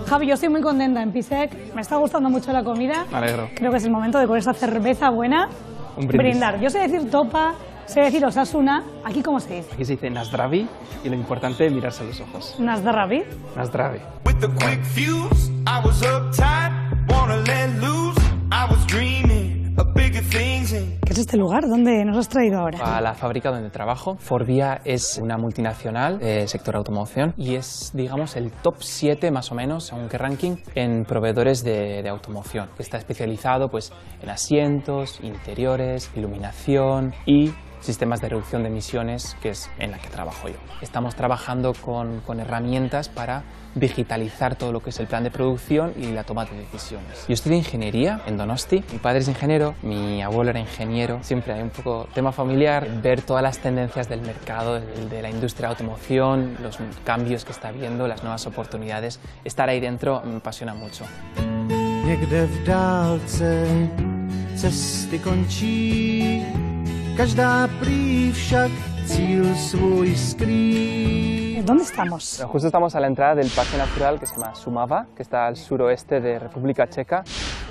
Javi, yo estoy muy contenta en Pisec. Me está gustando mucho la comida. Me alegro. Creo que es el momento de con esta cerveza buena Un brindis. brindar. Yo sé decir topa, sé decir Osasuna. ¿Aquí cómo se dice? Aquí se dice Nasdravi y lo importante es mirarse a los ojos. Nasdravi. Nasdravi. With the quick fuse, I was uptight, wanna let loose. I was dreaming of bigger things. ¿Qué es este lugar? ¿Dónde nos has traído ahora? A la fábrica donde trabajo. Forvia es una multinacional del sector automoción y es, digamos, el top 7 más o menos, según qué ranking, en proveedores de automoción. Está especializado pues, en asientos, interiores, iluminación y sistemas de reducción de emisiones, que es en la que trabajo yo. Estamos trabajando con herramientas para digitalizar todo lo que es el plan de producción y la toma de decisiones. Yo estudié ingeniería en Donosti, mi padre es ingeniero, mi abuelo era ingeniero, siempre hay un poco tema familiar, ver todas las tendencias del mercado, de la industria de automoción, los cambios que está habiendo, las nuevas oportunidades, estar ahí dentro me apasiona mucho. Někde v dálce cesty končí, každá prý však cíl svůj skrý. ¿Dónde estamos? Bueno, justo estamos a la entrada del parque natural que se llama Šumava, que está al suroeste de República Checa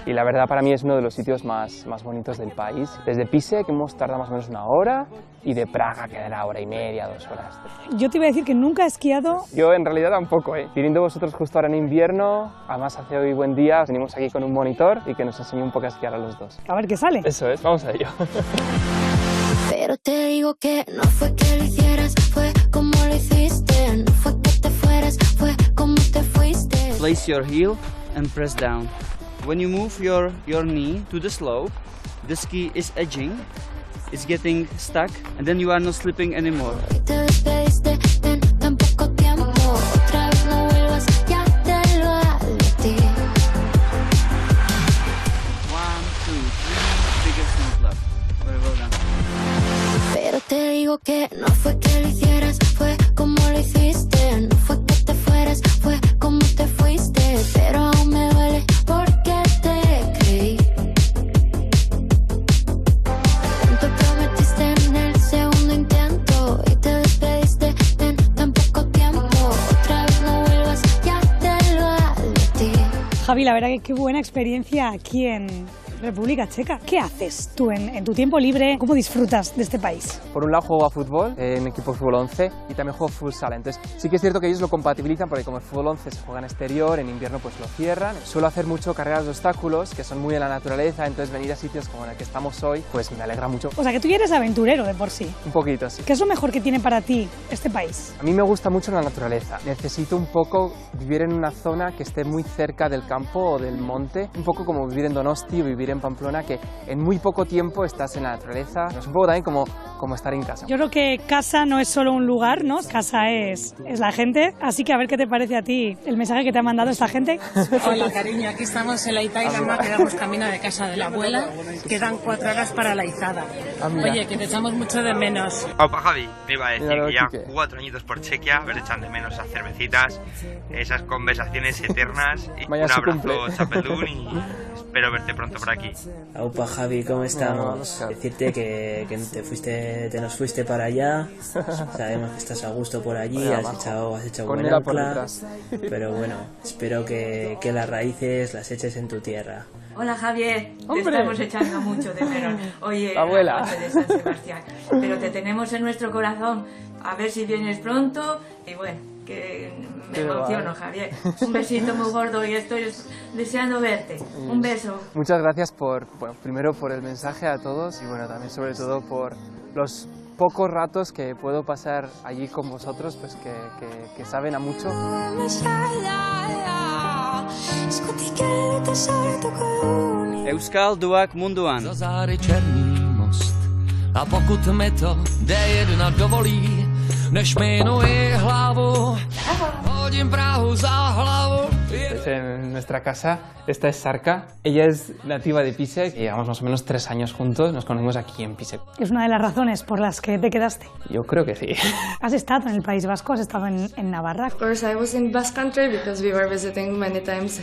y la verdad para mí es uno de los sitios más bonitos del país. Desde Písek hemos tardado más o menos 1 hora y de Praga quedará 1 hora y media, 2 horas. Yo te iba a decir que nunca he esquiado. Yo en realidad tampoco, viniendo vosotros justo ahora en invierno, además hace hoy buen día, venimos aquí con un monitor y que nos enseñe un poco a esquiar a los dos. A ver qué sale. Eso es, vamos a ello. Pero te digo que no fue que lo hicieras, fue como lo hiciste. No fue que te fueras, fue como te fuiste. Place your heel and press down. When you move your knee to the slope, the ski is edging, it's getting stuck, and then you are not slipping anymore. Y te despediste en tan poco tiempo. Otra vez no vuelvas, ya te lo advertí. 1, 2, 3, bigger snow club. Very well done. Pero te digo que no fue que lo hicieras, fue como lo hiciste. No fue que te fueras, fue como te fuiste. Pero aún me duele porque te creí. Tanto prometiste en el segundo intento y te despediste en tan poco tiempo. Otra vez no vuelvas, ya te lo advertí. Javi, la verdad que qué buena experiencia aquí en República Checa. ¿Qué haces tú en tu tiempo libre? ¿Cómo disfrutas de este país? Por un lado juego a fútbol, en equipo de fútbol 11 y también juego fútbol sala. Entonces sí que es cierto que ellos lo compatibilizan porque como el fútbol 11 se juega en exterior, en invierno pues lo cierran. Suelo hacer mucho carreras de obstáculos que son muy de la naturaleza, entonces venir a sitios como en el que estamos hoy pues me alegra mucho. O sea que tú ya eres aventurero de por sí. Un poquito, sí. ¿Qué es lo mejor que tiene para ti este país? A mí me gusta mucho la naturaleza. Necesito un poco vivir en una zona que esté muy cerca del campo o del monte, un poco como vivir en Donosti o vivir en Pamplona, que en muy poco tiempo estás en la naturaleza. Es un poco también como estar en casa. Yo creo que casa no es solo un lugar, ¿no? Casa es la gente. Así que a ver qué te parece a ti el mensaje que te ha mandado esta gente. Hola, cariño. Aquí estamos en la Itailama, quedamos camino de casa de la abuela. Quedan 4 horas para la izada. Oye, que te echamos mucho de menos. Opa, Javi, me iba a decir que ya 4 añitos por Chequia, a ver, echan de menos esas cervecitas, esas conversaciones eternas. Y un abrazo, chapelún, y espero verte pronto por aquí. Opa, Javi, ¿cómo estamos? Decirte que te nos fuiste para allá. Sabemos que estás a gusto por allí, has hecho buen ancla. Pero bueno, espero que las raíces las eches en tu tierra. Hola, Javier, ¡Hombre! te estamos echando mucho de menos. Oye, Abuela. la de San Sebastián, pero te tenemos en nuestro corazón. A ver si vienes pronto. Y bueno, que me emociono, Javier. Un besito muy gordo y estoy deseando verte. Un beso. Muchas gracias primero por el mensaje a todos y bueno, también sobre todo por los pocos ratos que puedo pasar allí con vosotros, pues que saben a mucho. Euskalduak munduan. Za záry černý most. A pokud mi to D1 dovolí, než jmenuji hlavu, hodím Prahu za hlavu. Pues en nuestra casa, esta es Sarka. Ella es nativa de Pisek. Llevamos más o menos 3 años juntos. Nos conocimos aquí en Pisek. ¿Es una de las razones por las que te quedaste? Yo creo que sí. ¿Has estado en el País Vasco? ¿Has estado en Navarra? Of course, I was in Basque Country because we were visiting many times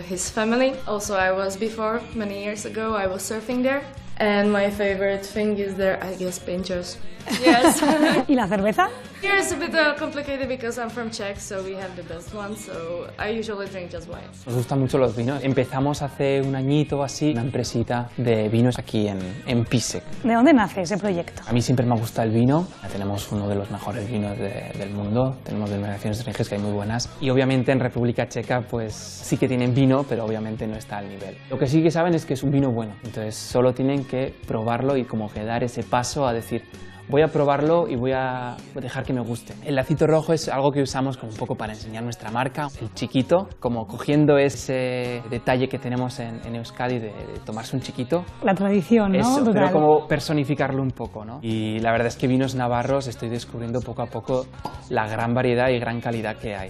his family. Also, I was before, many years ago, I was surfing there. And my favorite thing is there, I guess, pinchos. Yes. ¿Y la cerveza? Here it's a bit complicated because I'm from Czech, so we have the best one, so I usually drink just wine. Nos gustan mucho los vinos. Empezamos hace un añito o así una empresita de vinos aquí en Pisek. ¿De dónde nace ese proyecto? A mí siempre me gusta el vino. Tenemos uno de los mejores vinos del mundo. Tenemos denominaciones de origen que hay muy buenas. Y obviamente en República Checa pues sí que tienen vino, pero obviamente no está al nivel. Lo que sí que saben es que es un vino bueno. Entonces solo tienen que probarlo y como que dar ese paso a decir voy a probarlo y voy a dejar que me guste. El lacito rojo es algo que usamos como un poco para enseñar nuestra marca. El chiquito, como cogiendo ese detalle que tenemos en Euskadi de tomarse un chiquito. La tradición, ¿no? Eso, total. pero como personificarlo un poco, ¿no? Y la verdad es que vinos navarros estoy descubriendo poco a poco la gran variedad y gran calidad que hay.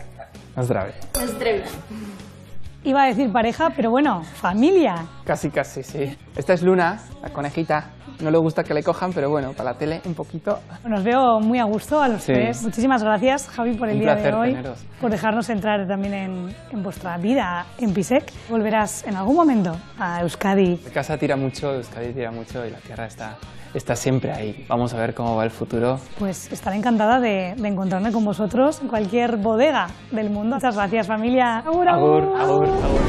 Zdraví. Zdraví. Iba a decir pareja, pero bueno, familia. Casi, casi, sí. Esta es Luna, la conejita. No le gusta que le cojan, pero bueno, para la tele un poquito. Nos veo muy a gusto a los Sí. tres. Muchísimas gracias, Javi, por el Un día placer de hoy, teneros. por dejarnos entrar también en vuestra vida en Pisek. Volverás en algún momento a Euskadi. La casa tira mucho, Euskadi tira mucho y la tierra está siempre ahí. Vamos a ver cómo va el futuro. Pues estaré encantada de encontrarme con vosotros en cualquier bodega del mundo. Muchas gracias, familia. Agur, agur. Agur, agur, agur.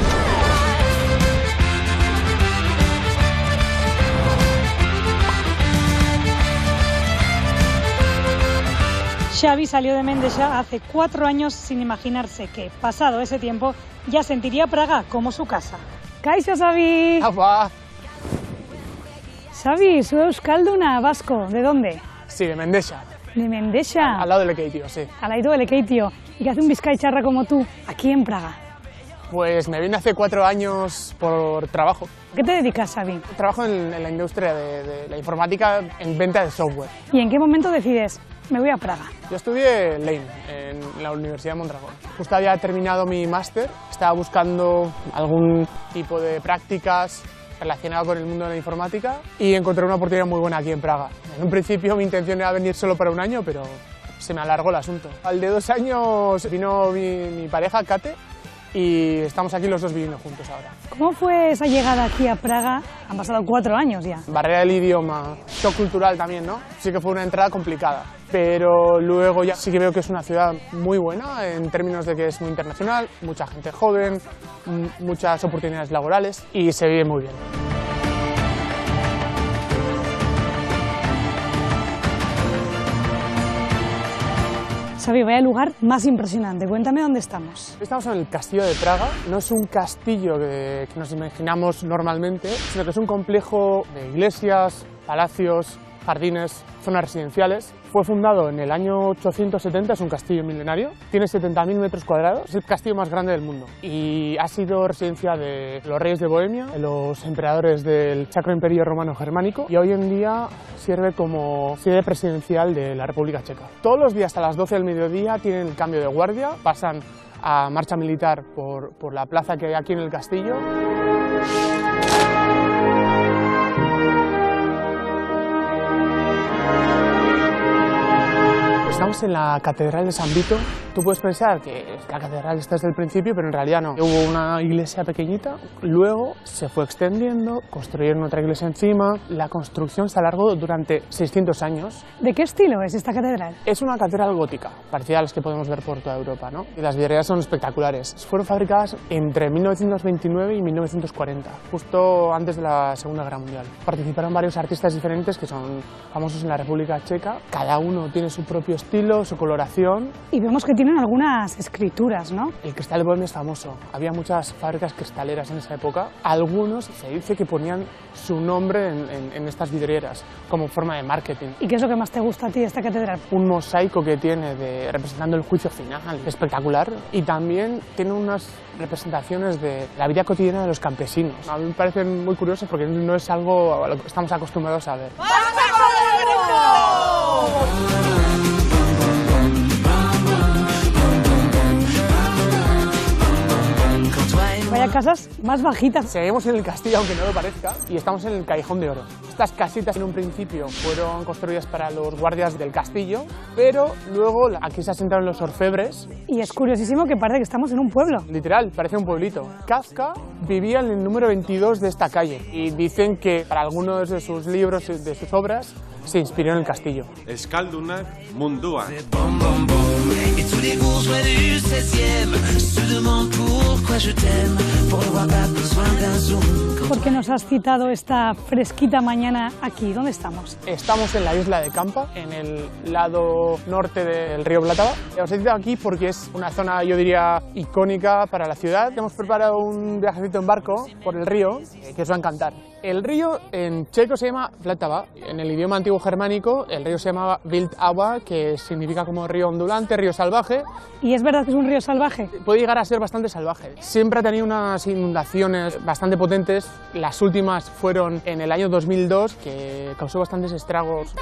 Xavi salió de Mendexa hace 4 años sin imaginarse que, pasado ese tiempo, ya sentiría Praga como su casa. ¡Kaixo, Xavi! ¡Apa! Xavi, zu euskalduna vasco. ¿De dónde? Sí, de Mendexa. De Mendexa. Al lado del Lekeitio, sí. Al lado del Lekeitio. ¿Y qué hace un bizkaicharra como tú aquí en Praga? Pues me vine hace 4 años por trabajo. ¿A qué te dedicas, Xavi? Trabajo en la industria de la informática en venta de software. ¿Y en qué momento decides, me voy a Praga? Yo estudié Lane en la Universidad de Mondragón. Justo había terminado mi máster, estaba buscando algún tipo de prácticas relacionado con el mundo de la informática y encontré una oportunidad muy buena aquí en Praga. En un principio mi intención era venir solo para 1 año, pero se me alargó el asunto. Al de 2 años vino mi pareja, Kate, y estamos aquí los dos viviendo juntos ahora. ¿Cómo fue esa llegada aquí a Praga? Han pasado 4 años ya. Barrera del idioma, shock cultural también, ¿no? Sí que fue una entrada complicada, pero luego ya sí que veo que es una ciudad muy buena en términos de que es muy internacional, mucha gente joven, muchas oportunidades laborales y se vive muy bien. Xavi, vaya lugar más impresionante. Cuéntame dónde estamos. Estamos en el Castillo de Praga. No es un castillo que nos imaginamos normalmente, sino que es un complejo de iglesias, palacios, jardines, zonas residenciales. Fue fundado en el año 870, es un castillo milenario, tiene 70.000 metros cuadrados, es el castillo más grande del mundo y ha sido residencia de los reyes de Bohemia, de los emperadores del Sacro Imperio Romano Germánico y hoy en día sirve como sede presidencial de la República Checa. Todos los días a las 12 del mediodía tienen el cambio de guardia, pasan a marcha militar por la plaza que hay aquí en el castillo. Estamos en la Catedral de San Vito. Tú puedes pensar que la catedral está desde el principio, pero en realidad no. Hubo una iglesia pequeñita, luego se fue extendiendo, construyeron otra iglesia encima. La construcción se alargó durante 600 años. ¿De qué estilo es esta catedral? Es una catedral gótica, parecida a las que podemos ver por toda Europa, ¿no? Y las vidrieras son espectaculares. Fueron fabricadas entre 1929 y 1940, justo antes de la Segunda Guerra Mundial. Participaron varios artistas diferentes que son famosos en la República Checa. Cada uno tiene su propio estilo, su coloración. Y vemos que tienen algunas escrituras, ¿no? El cristal de Bohemia es famoso. Había muchas fábricas cristaleras en esa época. Algunos se dice que ponían su nombre en estas vidrieras como forma de marketing. ¿Y qué es lo que más te gusta a ti de esta catedral? Un mosaico que tiene representando el juicio final, espectacular. Y también tiene unas representaciones de la vida cotidiana de los campesinos. A mí me parecen muy curiosos porque no es algo a lo que estamos acostumbrados a ver. ¡Vamos a joder! vaya casas más bajitas. Seguimos en el castillo, aunque no lo parezca, y estamos en el Callejón de Oro. Estas casitas en un principio fueron construidas para los guardias del castillo, pero luego aquí se asentaron los orfebres. Y es curiosísimo que parece que estamos en un pueblo. Literal, parece un pueblito. Kafka vivía en el número 22 de esta calle y dicen que para algunos de sus libros, de sus obras, se inspiró en el castillo. Eskaldunak mundua. Et tous les bourgeois du 16e se demandent pourquoi je t'aime, pour ne voir pas besoin d'un zoom. ¿Por qué nos has citado esta fresquita mañana aquí? ¿Dónde estamos? Estamos en la isla de Campa, en el lado norte del río Vltava. Os he citado aquí porque es una zona, yo diría, icónica para la ciudad. Hemos preparado un viajecito en barco por el río que os va a encantar. El río en checo se llama Vltava. En el idioma antiguo germánico el río se llamaba Vltava, que significa como río ondulante, río salvaje. ¿Y es verdad que es un río salvaje? Puede llegar a ser bastante salvaje. Siempre ha tenido unas inundaciones bastante potentes. Las últimas fueron en el año 2002, que causó bastantes estragos.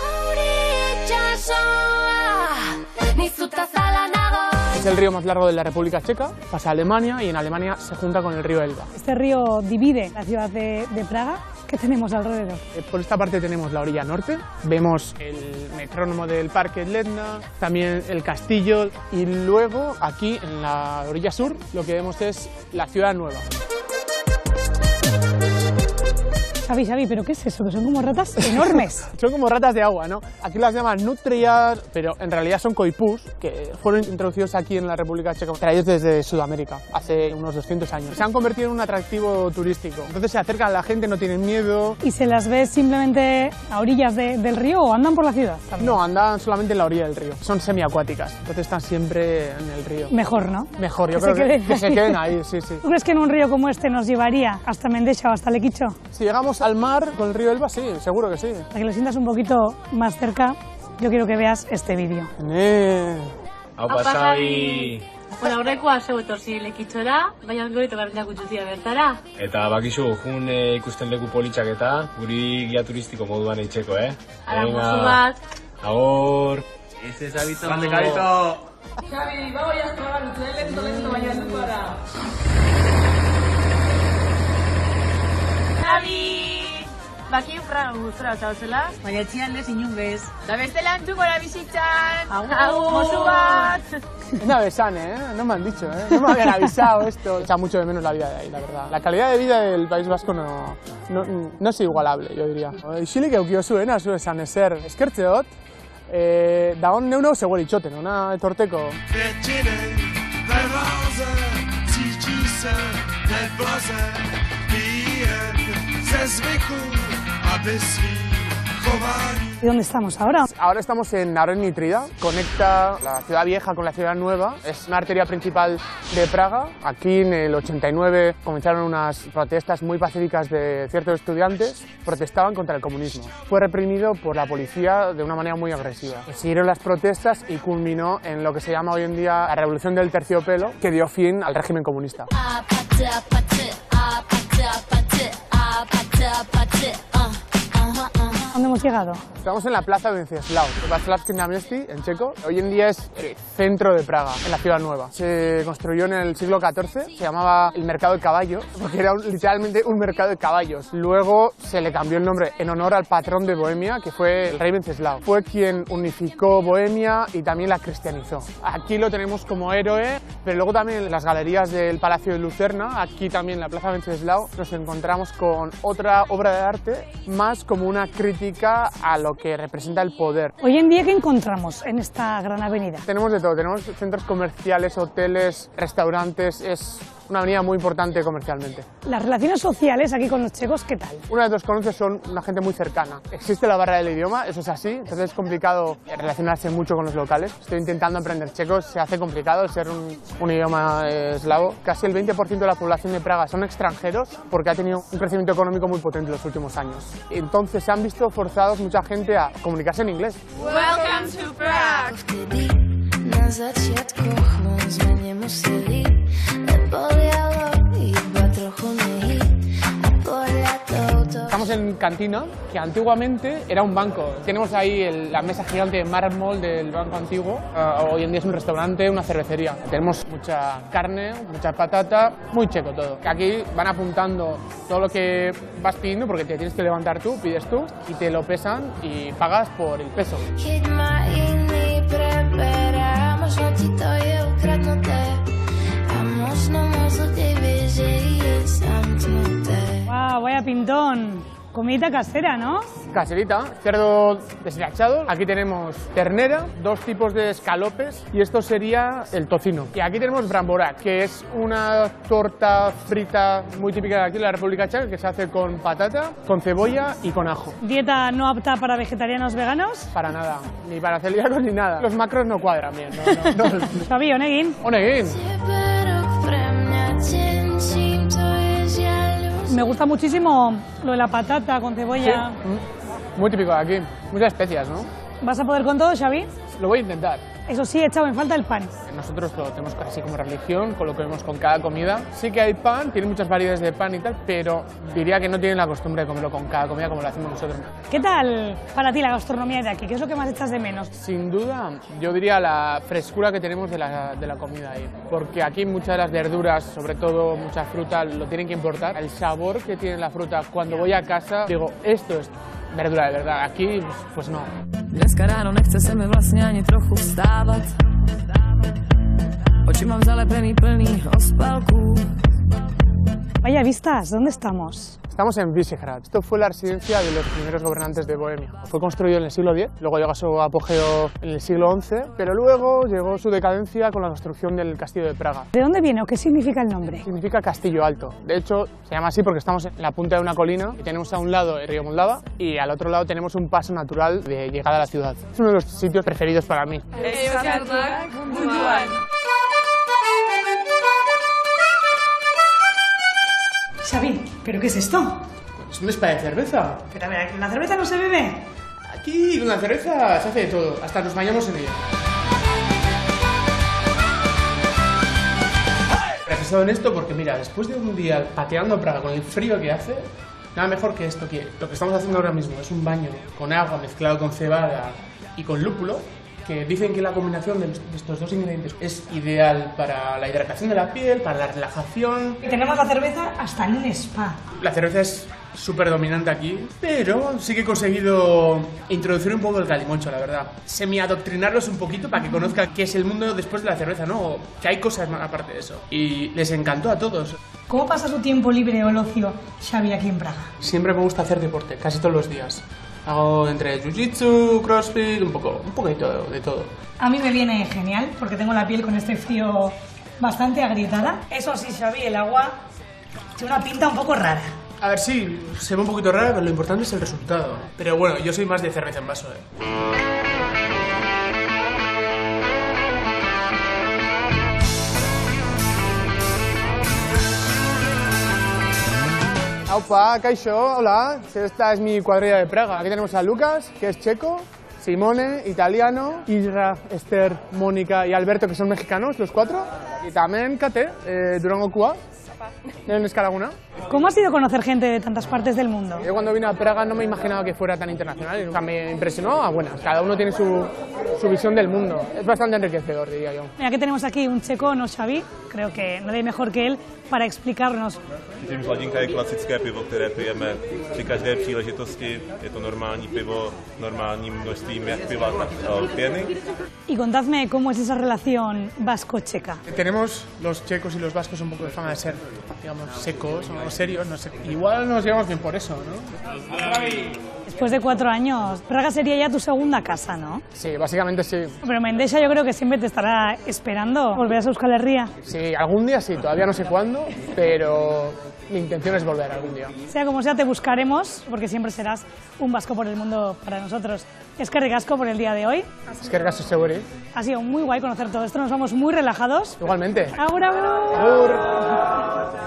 Es el río más largo de la República Checa, pasa a Alemania y en Alemania se junta con el río Elba. Este río divide la ciudad de Praga. ¿Qué tenemos alrededor? Por esta parte tenemos la orilla norte, vemos el metrónomo del Parque Letna, también el castillo y luego aquí en la orilla sur lo que vemos es la ciudad nueva. Xavi, ¿pero qué es eso? Que son como ratas enormes. Son como ratas de agua, ¿no? Aquí las llaman nutrias, pero en realidad son coipús, que fueron introducidos aquí en la República Checa, traídos desde Sudamérica, hace unos 200 años. Se han convertido en un atractivo turístico. Entonces se acercan a la gente, no tienen miedo. ¿Y se las ve simplemente a orillas del río o andan por la ciudad también? No, andan solamente en la orilla del río. Son semiacuáticas, entonces están siempre en el río. Mejor, ¿no? Mejor, yo creo que se queden ahí, sí, sí. ¿Tú crees que en un río como este nos llevaría hasta Mendexa o hasta Lequicho? Si llegamos al mar con el río Elba, sí, seguro que sí. Para que lo sientas un poquito más cerca, yo quiero que veas este vídeo. Aupa, Xavi! Bueno, aurrekoa zeu etorzi Lekitxora, baina gero itokarriak utxuzia bertara. Eta bakizu, jun ikusten leku politxak eta guri guia turistiko moduan eitzeko, Ara, mozu bat. Agor! Ese Xabito. Grande, Carito! Xavi, vamos ya a trabajar, lento, baina helduko gara. Xavi! Baki Praga guztora zauzela, baina etxian lez inun bez. Da bestela entzukora bizitzan! Agur! Mozu bat! Una besan, no me han dicho, no me habían avisado esto. Echa mucho de menos la vida de ahí, la verdad. La calidad de vida del País Vasco no es igualable, yo diría. Isilik eukio zuen, zu esan ezer eskertzeot, da on neunau zegoen itxoten, ona etorteko. ¿Y dónde estamos ahora? Ahora estamos en Narón-Nitrida, conecta la ciudad vieja con la ciudad nueva, es una arteria principal de Praga. Aquí en el 89 comenzaron unas protestas muy pacíficas de ciertos estudiantes, protestaban contra el comunismo. Fue reprimido por la policía de una manera muy agresiva. Siguieron las protestas y culminó en lo que se llama hoy en día la Revolución del Terciopelo, que dio fin al régimen comunista. ¿Dónde hemos llegado? Estamos en la plaza de Wenceslao, Václavský náměstí, en checo. Hoy en día es el centro de Praga, en la ciudad nueva. Se construyó en el siglo XIV, se llamaba el mercado de caballos, porque era literalmente un mercado de caballos. Luego se le cambió el nombre en honor al patrón de Bohemia, que fue el rey Wenceslao. Fue quien unificó Bohemia y también la cristianizó. Aquí lo tenemos como héroe, pero luego también en las galerías del Palacio de Lucerna, aquí también en la plaza de Wenceslao, nos encontramos con otra obra de arte, más como una crítica a lo que representa el poder. Hoy en día, ¿qué encontramos en esta gran avenida? Tenemos de todo, tenemos centros comerciales, hoteles, restaurantes, es una avenida muy importante comercialmente. Las relaciones sociales aquí con los checos, ¿qué tal? Una vez los conoces son una gente muy cercana. Existe la barrera del idioma, eso es así, entonces es complicado relacionarse mucho con los locales. Estoy intentando aprender checo, se hace complicado ser un idioma eslavo. Casi el 20% de la población de Praga son extranjeros porque ha tenido un crecimiento económico muy potente en los últimos años. Entonces se han visto forzados mucha gente a comunicarse en inglés. Welcome to Prague. Estamos en cantina, que antiguamente era un banco. Tenemos ahí la mesa gigante de mármol del banco antiguo. Hoy en día es un restaurante, una cervecería. Tenemos mucha carne, mucha patata, muy checo todo. Aquí van apuntando todo lo que vas pidiendo, porque te tienes que levantar tú, pides tú, y te lo pesan y pagas por el peso. ¡Wow! Vaya pintón. Comidita casera, ¿no? Caserita, cerdo deshilachado. Aquí tenemos ternera, 2 tipos de escalopes y esto sería el tocino. Y aquí tenemos bramborac, que es una torta frita muy típica de aquí de la República Checa, que se hace con patata, con cebolla y con ajo. ¿Dieta no apta para vegetarianos veganos? Para nada, ni para celíacos ni nada. Los macros no cuadran bien. No. Xavi, onegin. Onegin. Me gusta muchísimo lo de la patata con cebolla. Sí. Muy típico de aquí. Muchas especias, ¿no? ¿Vas a poder con todo, Xavi? Lo voy a intentar. Eso sí, he echado en falta el pan. Nosotros lo tenemos casi como religión, con lo que vemos con cada comida. Sí que hay pan, tiene muchas variedades de pan y tal, pero diría que no tienen la costumbre de comerlo con cada comida como lo hacemos nosotros. ¿Qué tal para ti la gastronomía de aquí? ¿Qué es lo que más echas de menos? Sin duda, yo diría la frescura que tenemos de la comida ahí. Porque aquí muchas de las verduras, sobre todo mucha fruta, lo tienen que importar. El sabor que tiene la fruta, cuando voy a casa, digo, esto es verdura de verdad. Aquí, pues no. Dneska ráno nechce se mi vlastne ani trochu vstávať. Oči mám zalepený plný ospalku. Vaya vistas, ¿dónde estamos? Estamos en Vyšehrad. Esto fue la residencia de los primeros gobernantes de Bohemia. Fue construido en el siglo X, luego llegó a su apogeo en el siglo XI, pero luego llegó su decadencia con la construcción del Castillo de Praga. ¿De dónde viene o qué significa el nombre? Significa Castillo Alto. De hecho, se llama así porque estamos en la punta de una colina y tenemos a un lado el río Moldava y al otro lado tenemos un paso natural de llegada a la ciudad. Es uno de los sitios preferidos para mí. Xavi, ¿pero qué es esto? Es un spa de cerveza. Pero a ver, ¿la cerveza no se bebe? Aquí con la cerveza se hace de todo, hasta nos bañamos en ella. He en esto porque mira, después de un día pateando Praga con el frío que hace, nada mejor que esto, que lo que estamos haciendo ahora mismo es un baño con agua mezclado con cebada y con lúpulo, que dicen que la combinación de estos dos ingredientes es ideal para la hidratación de la piel, para la relajación. Tenemos la cerveza hasta en un spa. La cerveza es súper dominante aquí, pero sí que he conseguido introducir un poco el calimocho, la verdad. Semi-adoctrinarlos un poquito para que conozcan qué es el mundo después de la cerveza, ¿no? Que hay cosas más aparte de eso. Y les encantó a todos. ¿Cómo pasa su tiempo libre o el ocio, Xavi, aquí en Praga? Siempre me gusta hacer deporte, casi todos los días. Hago entre jiu-jitsu, crossfit, un poquito de todo. A mí me viene genial, porque tengo la piel con este frío bastante agrietada. Eso sí, Xavi, el agua tiene una pinta un poco rara. A ver, sí, se ve un poquito rara, pero lo importante es el resultado. Pero bueno, yo soy más de cerveza en vaso, Aupa, Kaixo, hola. Esta es mi cuadrilla de Praga. Aquí tenemos a Lucas, que es checo, Simone, italiano, Isra, Esther, Mónica y Alberto, que son mexicanos, los 4. Y también Kate, Durango, Cuba. ¿En Escalaguna? ¿Cómo ha sido conocer gente de tantas partes del mundo? Yo cuando vine a Praga no me imaginaba que fuera tan internacional y nunca me impresionó a buenas. Cada uno tiene su visión del mundo. Es bastante enriquecedor, diría yo. Mira que tenemos aquí un checo, no Xavi, creo que nadie mejor que él para explicarnos. Tím hladinka je klasické pivo, které pijeme při každé příležitosti. Je to normální pivo, normálním množstvím jak piva, tak pěny. Y contadme cómo es esa relación vasco-checa. Tenemos los checos y los vascos un poco de fama de ser, digamos, secos o serios. No sé. Igual nos llevamos bien por eso, ¿no? Después de 4 años, Praga sería ya tu segunda casa, ¿no? Sí, básicamente sí. Pero Mendexa yo creo que siempre te estará esperando. ¿Volverás a Euskal Herria? Sí, algún día sí, todavía no sé cuándo, pero mi intención es volver algún día. Sea como sea, te buscaremos, porque siempre serás un vasco por el mundo para nosotros. Eskerrik asko por el día de hoy. Eskerrik asko seguri. Ha sido muy guay conocer todo esto, nos vamos muy relajados. Igualmente. ¡Agur, agur!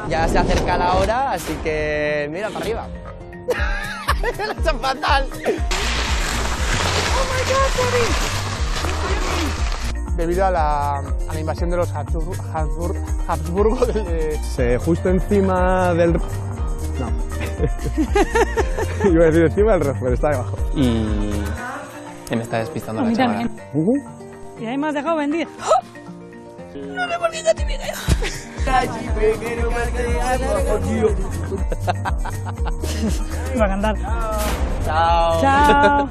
Ya se acerca la hora, así que mira para arriba. ¡Lo he hecho fatal! ¡Oh my God, Debido a la invasión de los Habsburgo justo encima del... No. Iba a decir encima del reloj, pero está debajo. Y me está despistando A la mí chavala. también. Y ahí me has dejado vendido. No me volví a ti, video. Va a cantar. Chao. Chao.